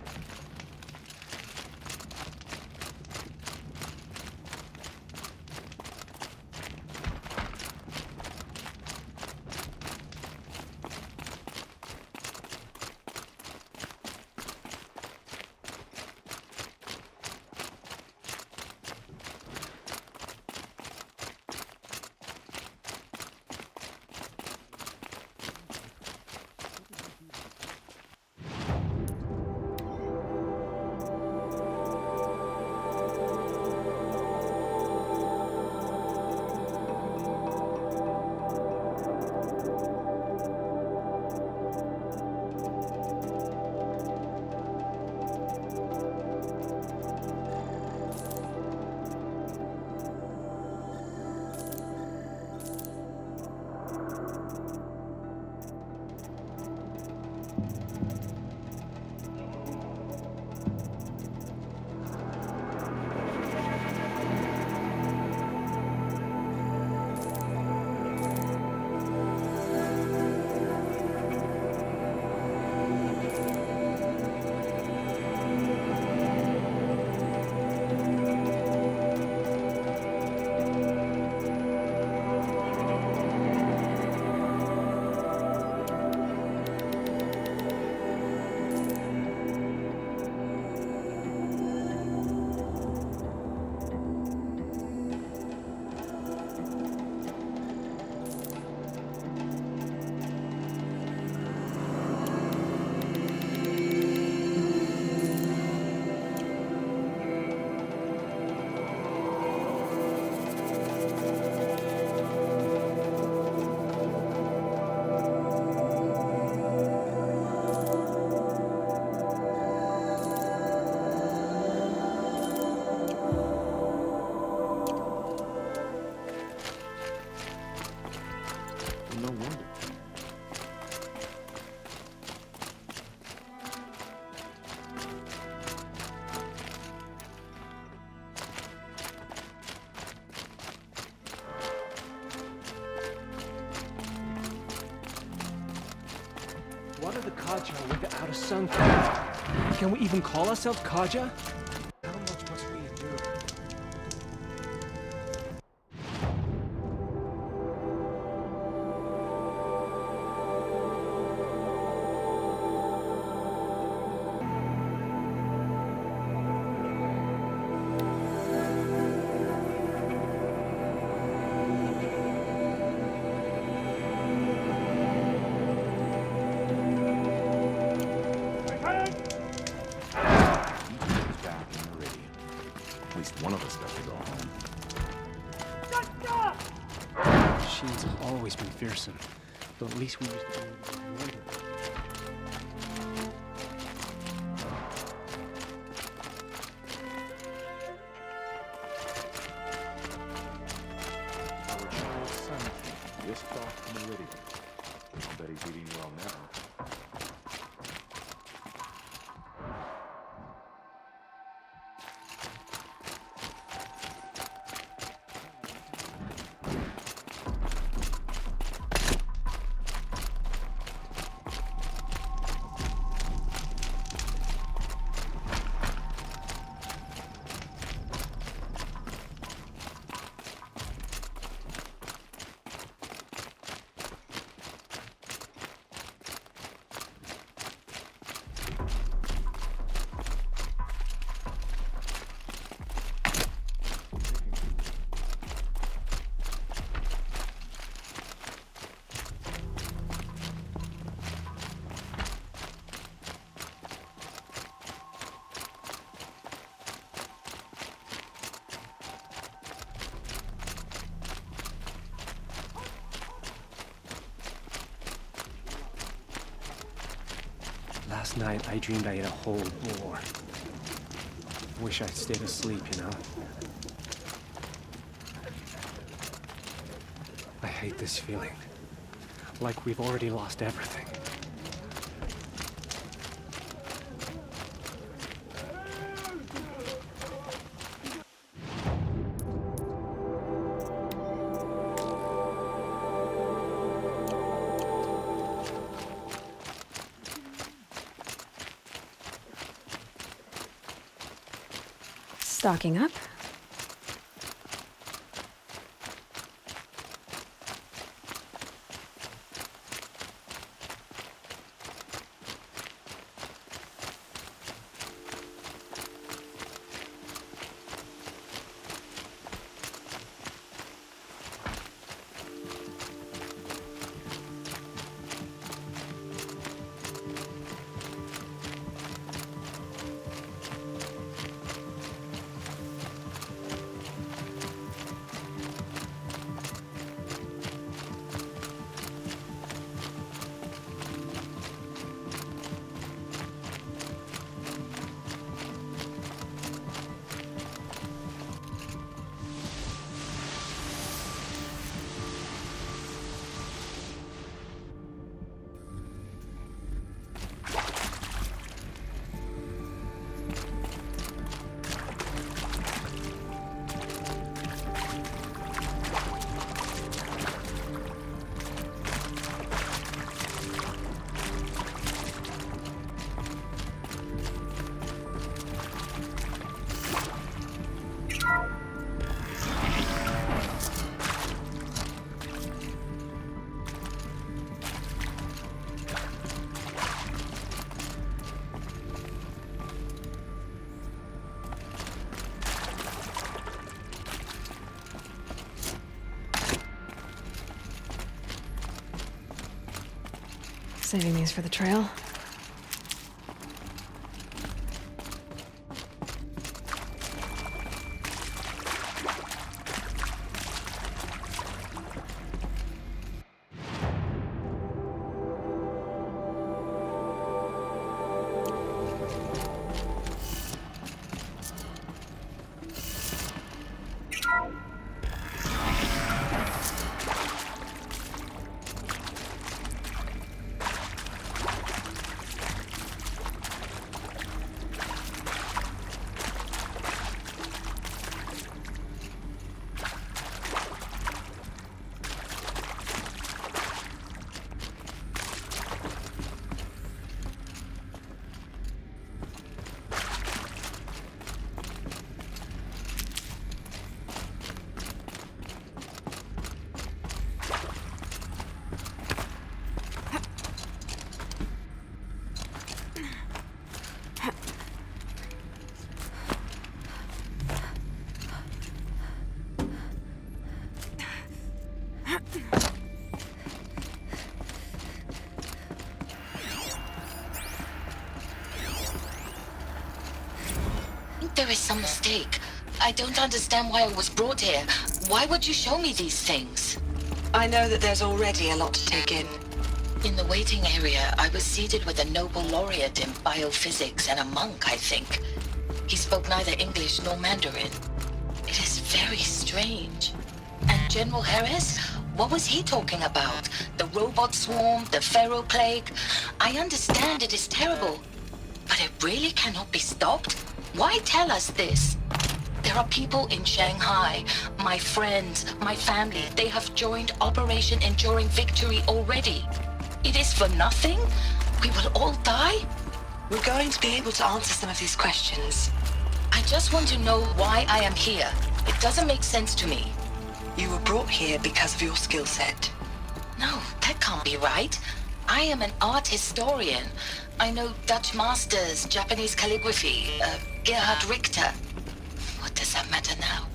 No wonder. What are the Kaja without a sun? Can we even call ourselves Kaja? How much must we endure? One of us got to go home. Machines have always been fearsome, though at least we used to be able to Our child's son just off Meridian. I bet he's eating well now. Last night, I dreamed I ate a whole boar. Wish I'd stayed asleep, you know? I hate this feeling. Like we've already lost everything. Stocking up. Saving these for the trail. There is some mistake. I don't understand why I was brought here. Why would you show me these things? I know that there's already a lot to take in. In the waiting area, I was seated with a Nobel laureate in biophysics and a monk, I think. He spoke neither English nor Mandarin. It is very strange. And General Harris? What was he talking about? The robot swarm, the Pharaoh plague? I understand it is terrible, but it really cannot be stopped? Why tell us this? There are people in Shanghai, my friends, my family. They have joined Operation Enduring Victory already. It is for nothing? We will all die? We're going to be able to answer some of these questions. I just want to know why I am here. It doesn't make sense to me. You were brought here because of your skill set. No, that can't be right. I am an art historian. I know Dutch masters, Japanese calligraphy, Gerhard Richter. What does that matter now?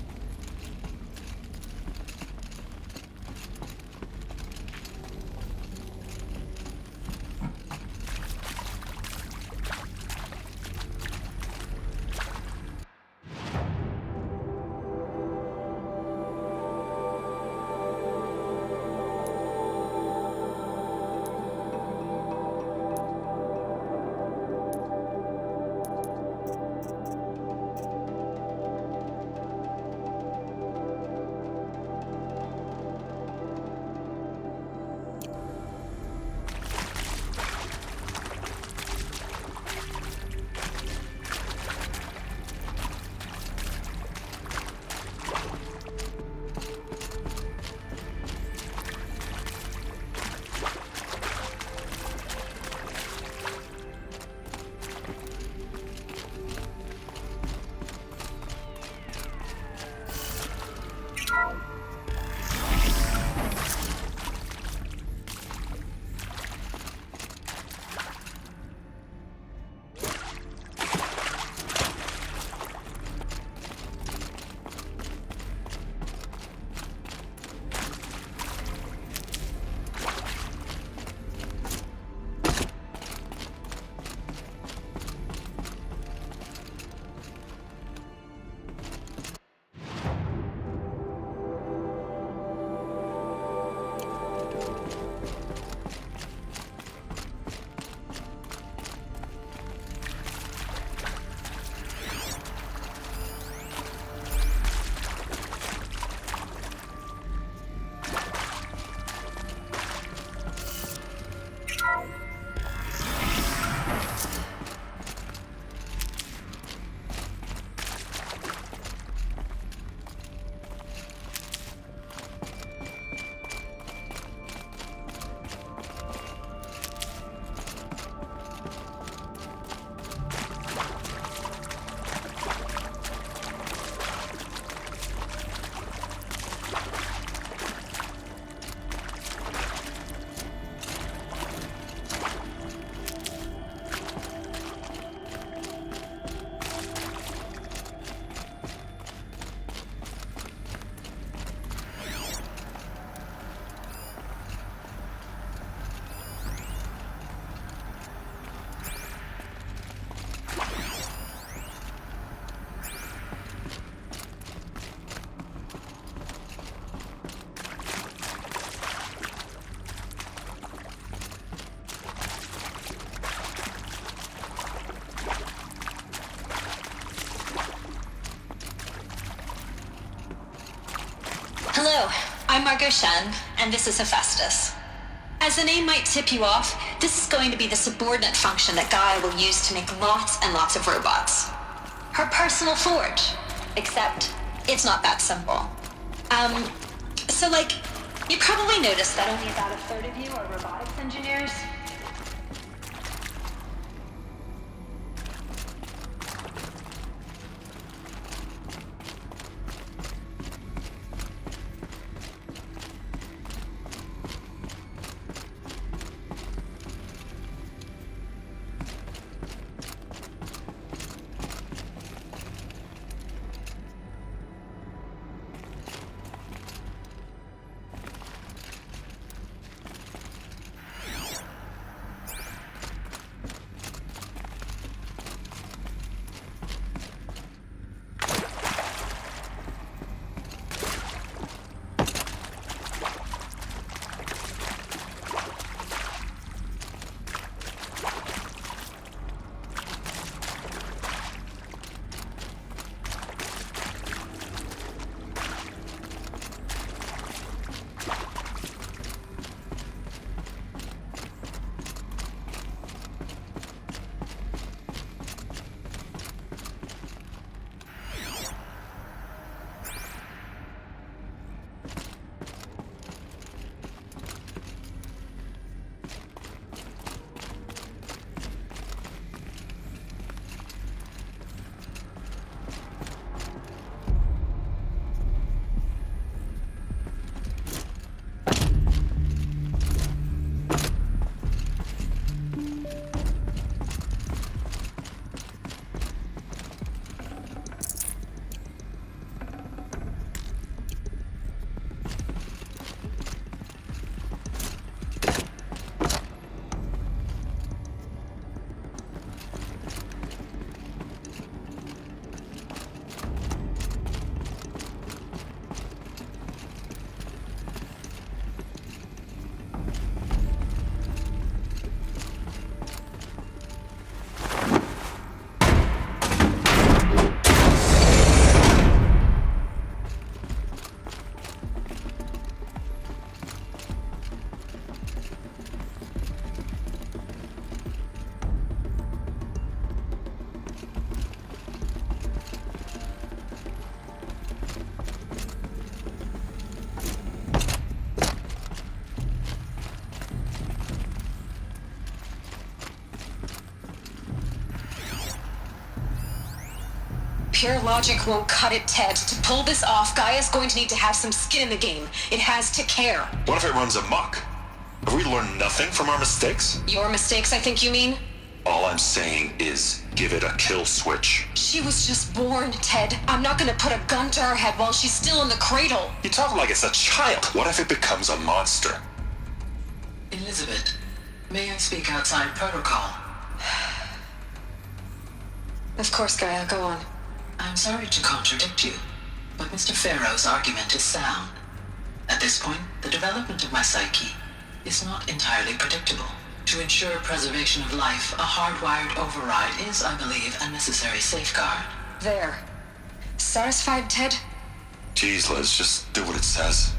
Hello, I'm Margot Shen, and this is Hephaestus. As the name might tip you off, this is going to be the subordinate function that Gaia will use to make lots and lots of robots. Her personal forge. Except, it's not that simple. So like, you probably noticed that only about a third of you are robotics engineers. Pure logic won't cut it, Ted. To pull this off, Gaia's going to need to have some skin in the game. It has to care. What if it runs amok? Have we learned nothing from our mistakes? Your mistakes, I think you mean? All I'm saying is, give it a kill switch. She was just born, Ted. I'm not gonna put a gun to her head while she's still in the cradle. You talk like it's a child. What if it becomes a monster? Elizabeth, may I speak outside protocol? Of course, Gaia, go on. I'm sorry to contradict you, but Mr. Farrow's argument is sound. At this point, the development of my psyche is not entirely predictable. To ensure preservation of life, a hardwired override is, I believe, a necessary safeguard. There. Satisfied, Ted? Jeez, Liz, just do what it says.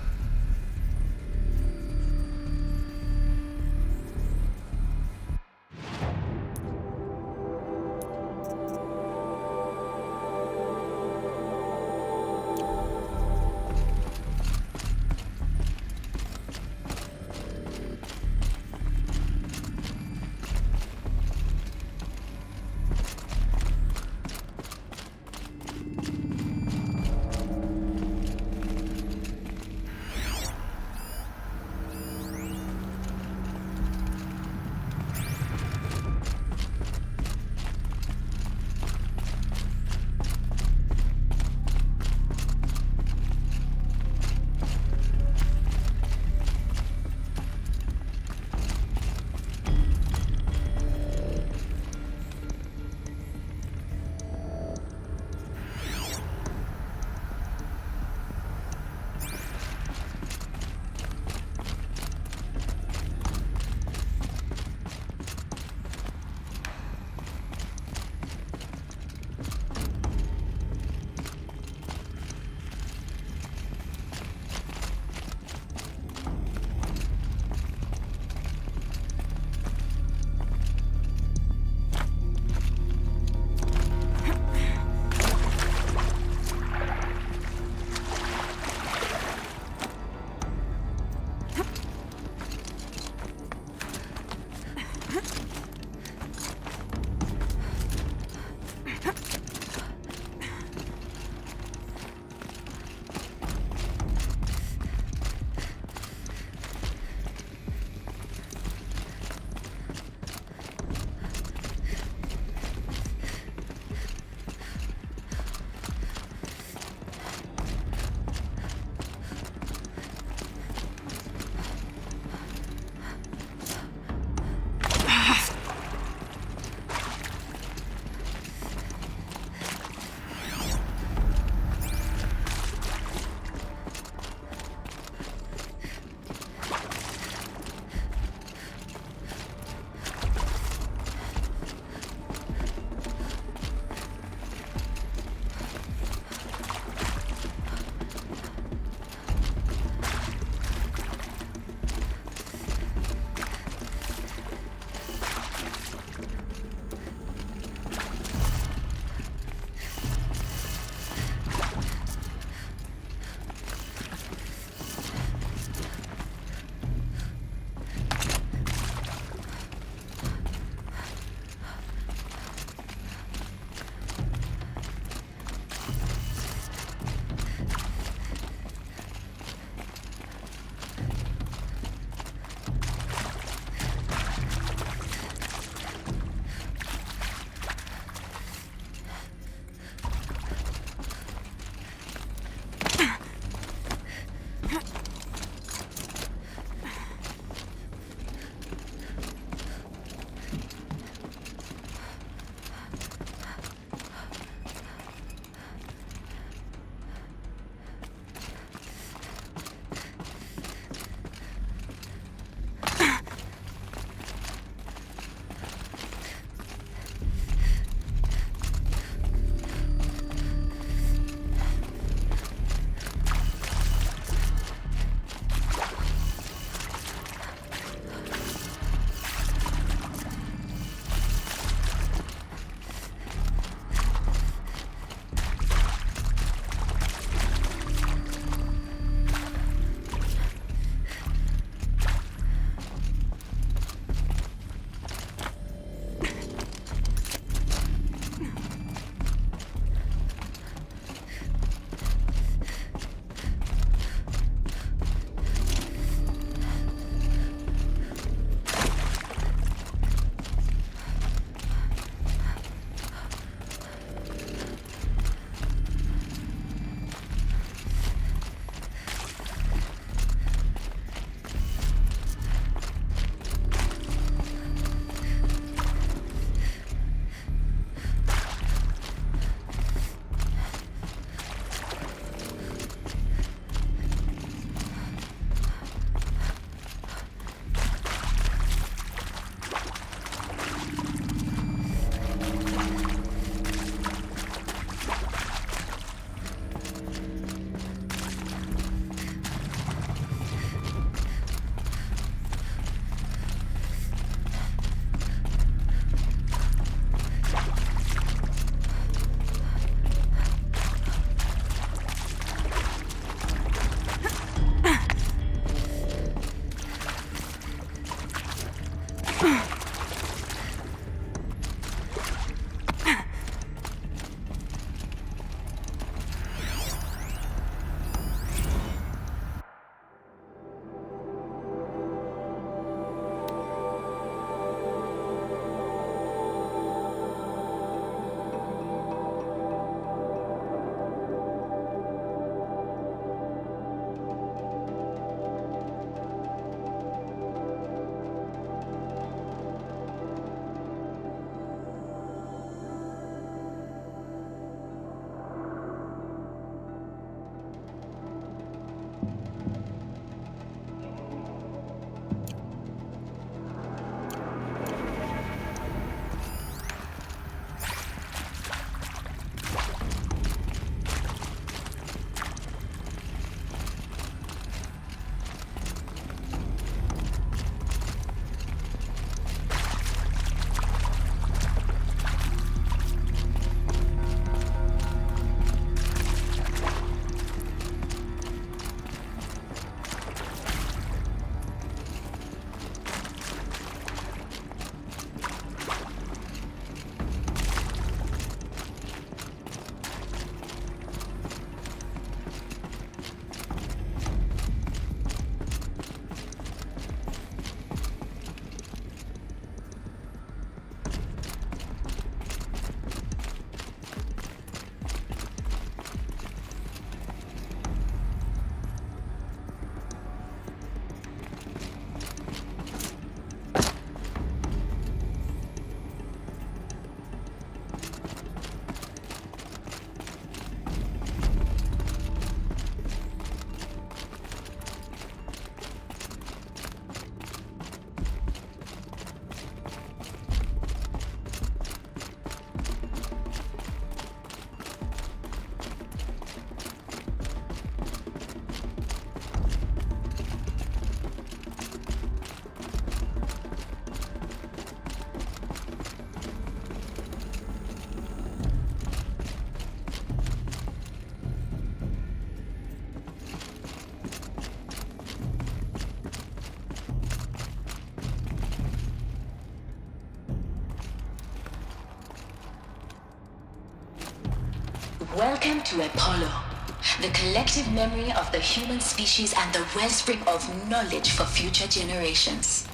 Welcome to Apollo, the collective memory of the human species and the wellspring of knowledge for future generations.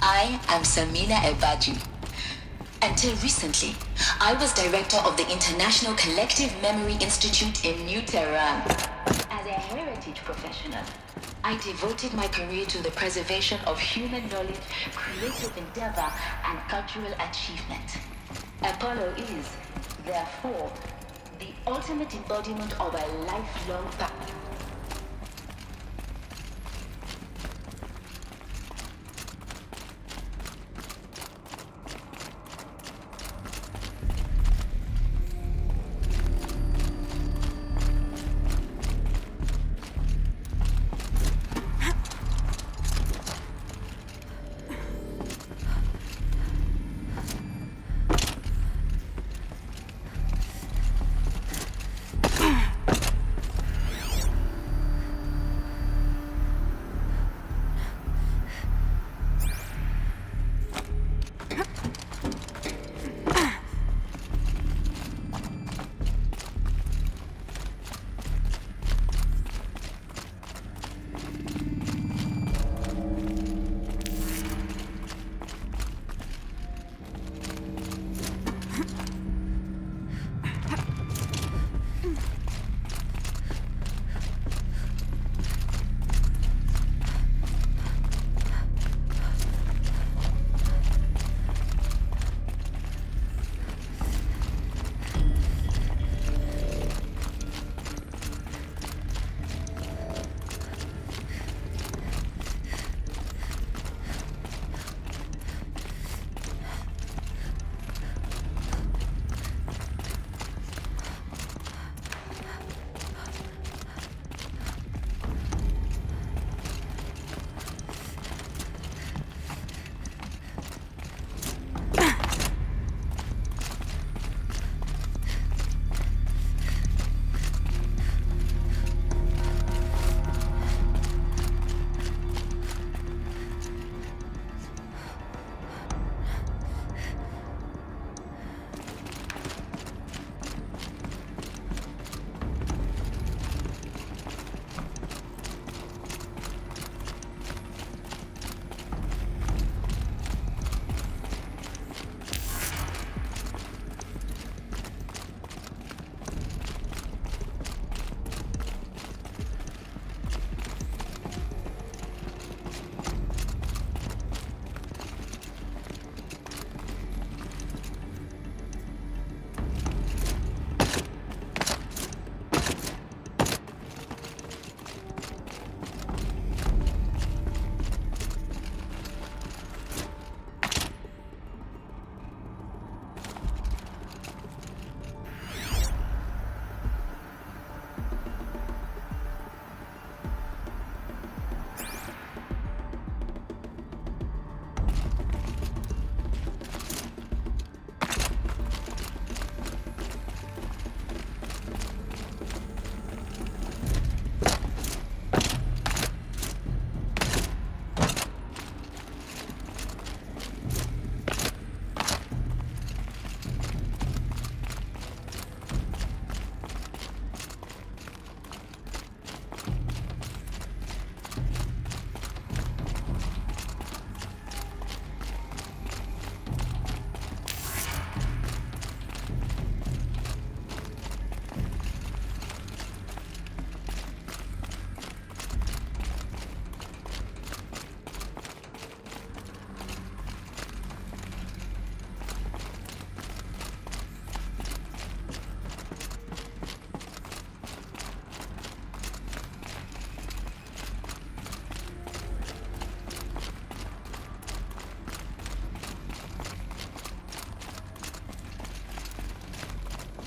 I am Samina Ebaji. Until recently, I was director of the International Collective Memory Institute in New Tehran. As a heritage professional, I devoted my career to the preservation of human knowledge, creative endeavor, and cultural achievement. Apollo is, therefore, the ultimate embodiment of a lifelong path.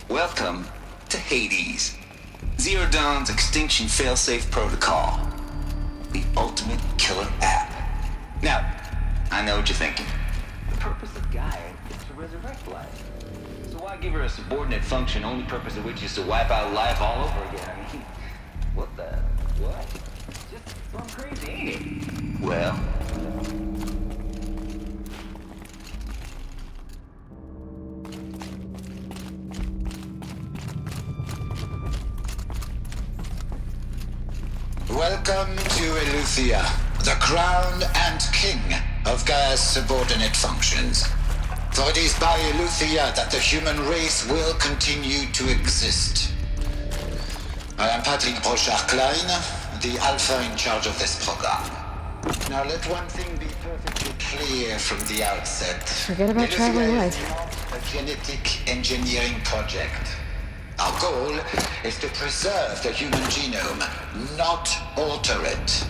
Welcome to Hades, Zero Dawn's extinction failsafe protocol, the ultimate killer app. Now, I know what you're thinking. The purpose of Gaia is to resurrect life. So why give her a subordinate function, only purpose of which is to wipe out life all over again? I mean, what? Just some crazy, ain't it? Well... to Eleuthia, the crown and king of Gaia's subordinate functions. For it is by Eleuthia that the human race will continue to exist. I am Patrick Brochard-Klein, the Alpha in charge of this program. Now let one thing be perfectly clear from the outset. Forget about traveling light. A genetic engineering project. Our goal is to preserve the human genome, not alter it.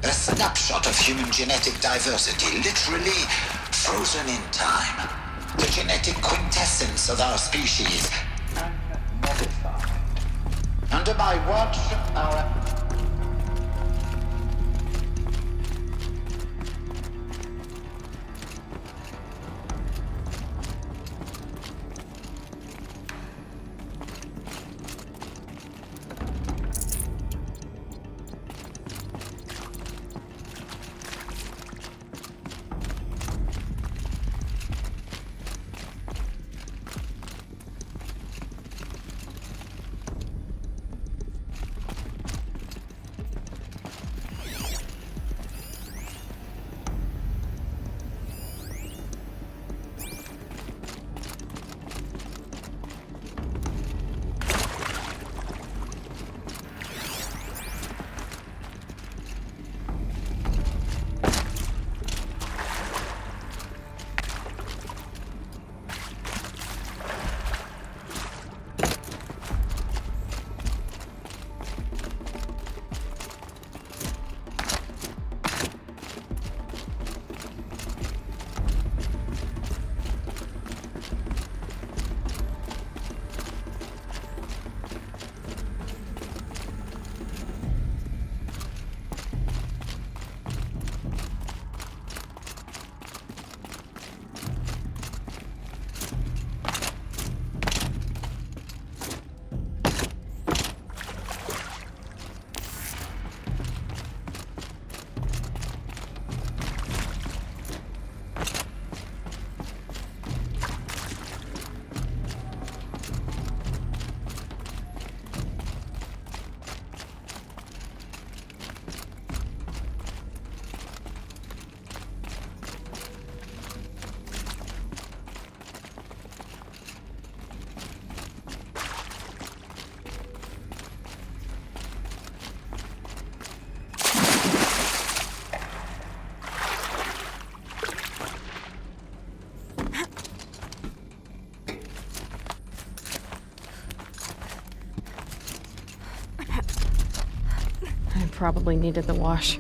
A snapshot of human genetic diversity, literally frozen in time. The genetic quintessence of our species, unmodified. Under my watch, our... Probably needed the wash.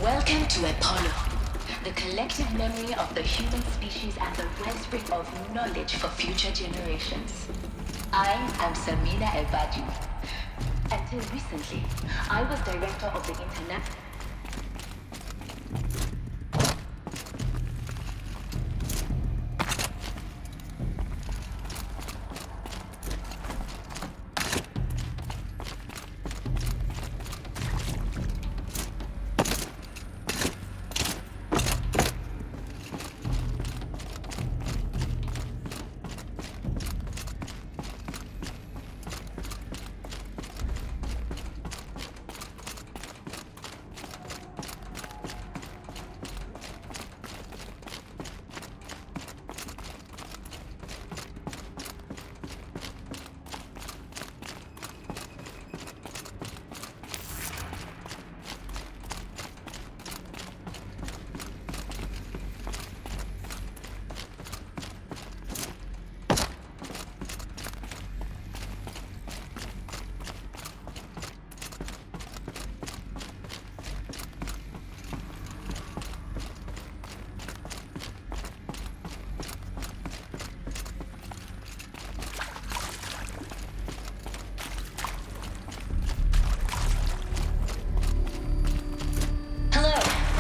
Welcome to Apollo, the collective memory of the human species and the wellspring of knowledge for future generations. I am Samina Ebadu. Until recently, I was director of the Internet.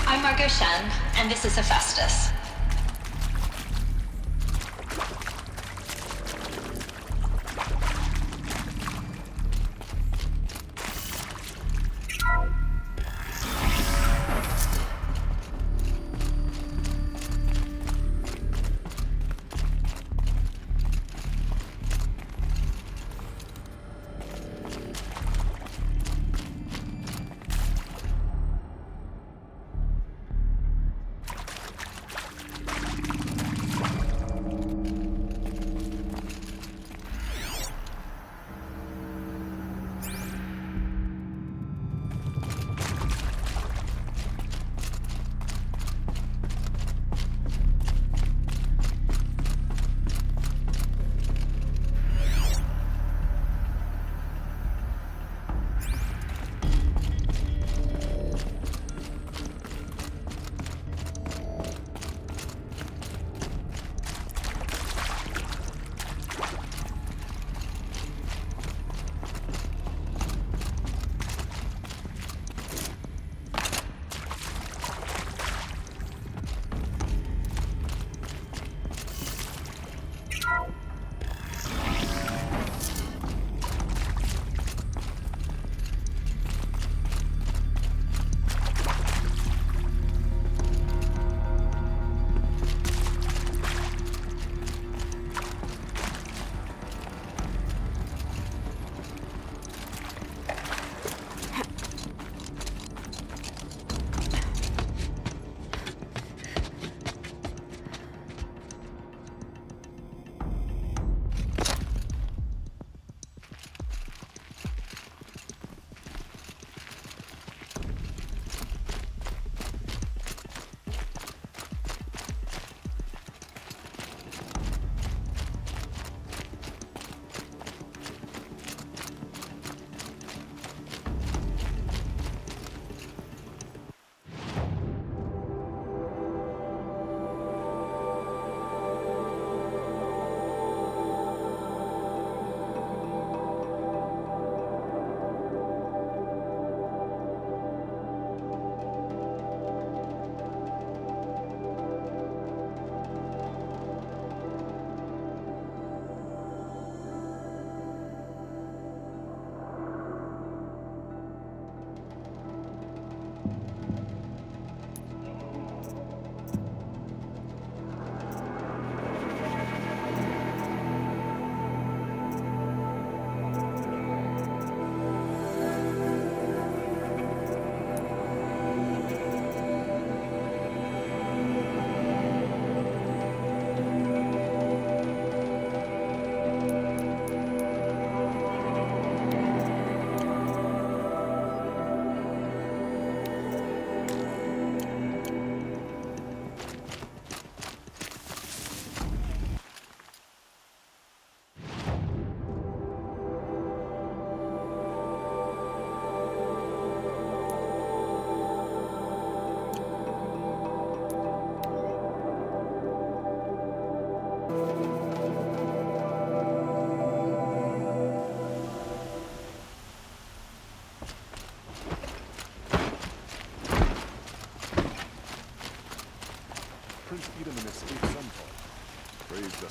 I'm Margot Shan, and this is Hephaestus.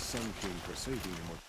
Sun King per se being more...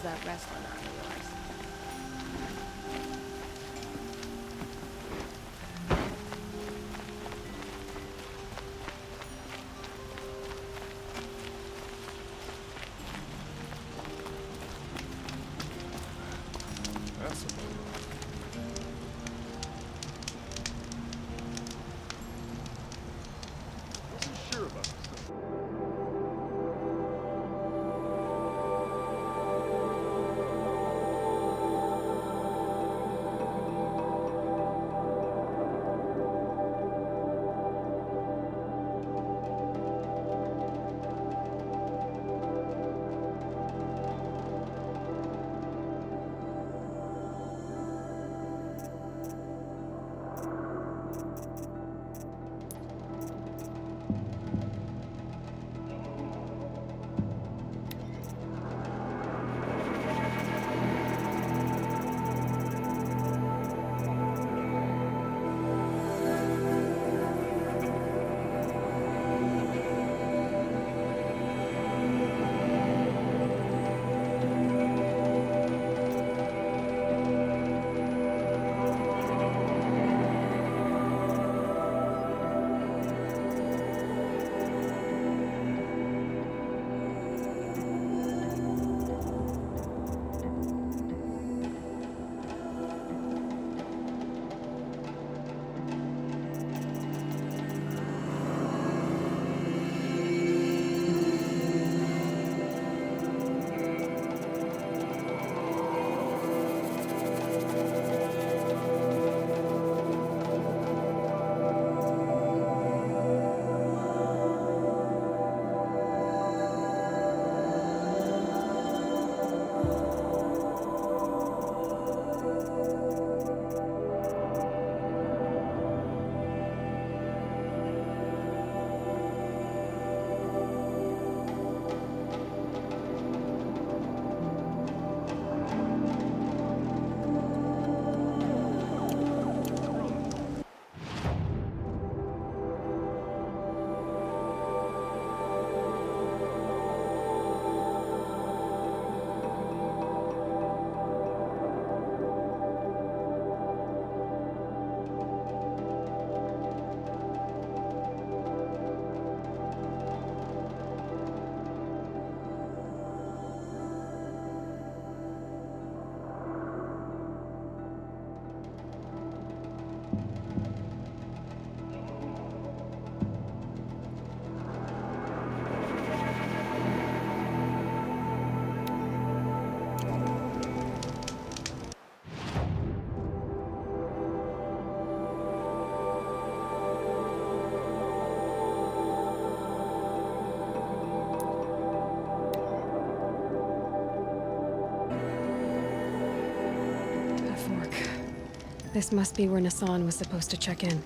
that wrestling arm of yours? That's a Wasn't sure about this. This must be where Nassan was supposed to check in.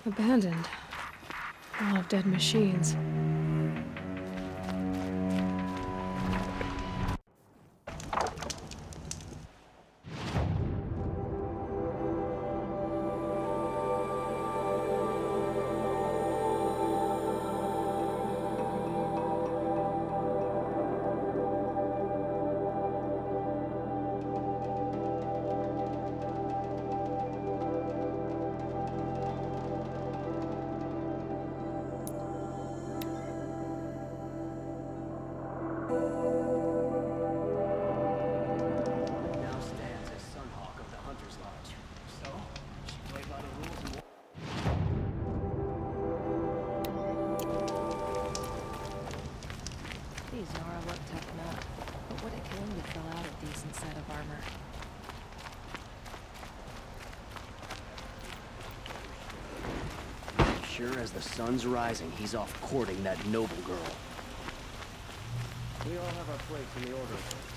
Abandoned. Full of dead machines. These Nora look tough enough, but would it kill him to fill out a decent set of armor? Sure as the sun's rising, he's off courting that noble girl. We all have our place in the order of things.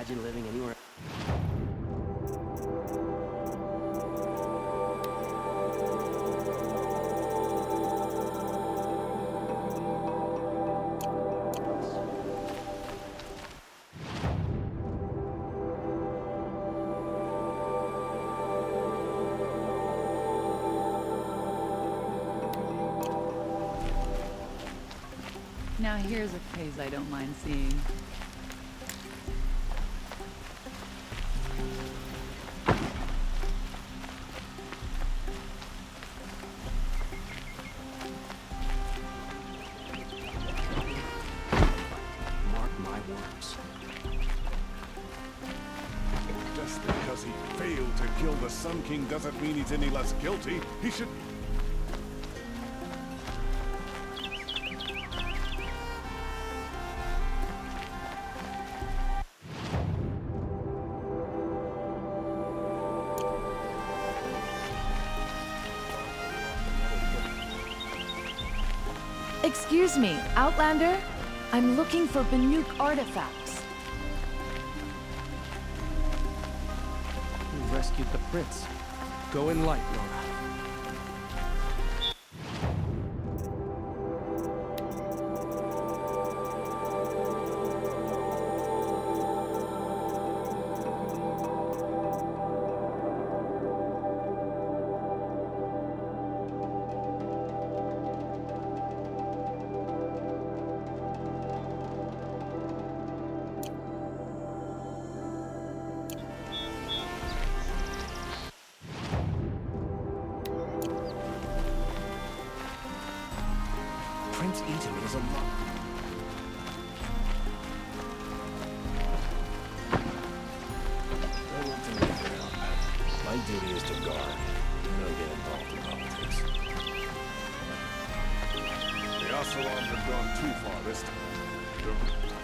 imagine living anywhere? Now here's a phase I don't mind seeing. Mark my words. Just because he failed to kill the Sun King doesn't mean he's any less guilty. He should... Excuse me, Outlander? I'm looking for Banuk artifacts. You rescued the prince. Go in light, Nora. Prince Eaton is alive. I want to make it up. My duty is to guard. I don't get involved in politics. The Assalam have gone too far this time.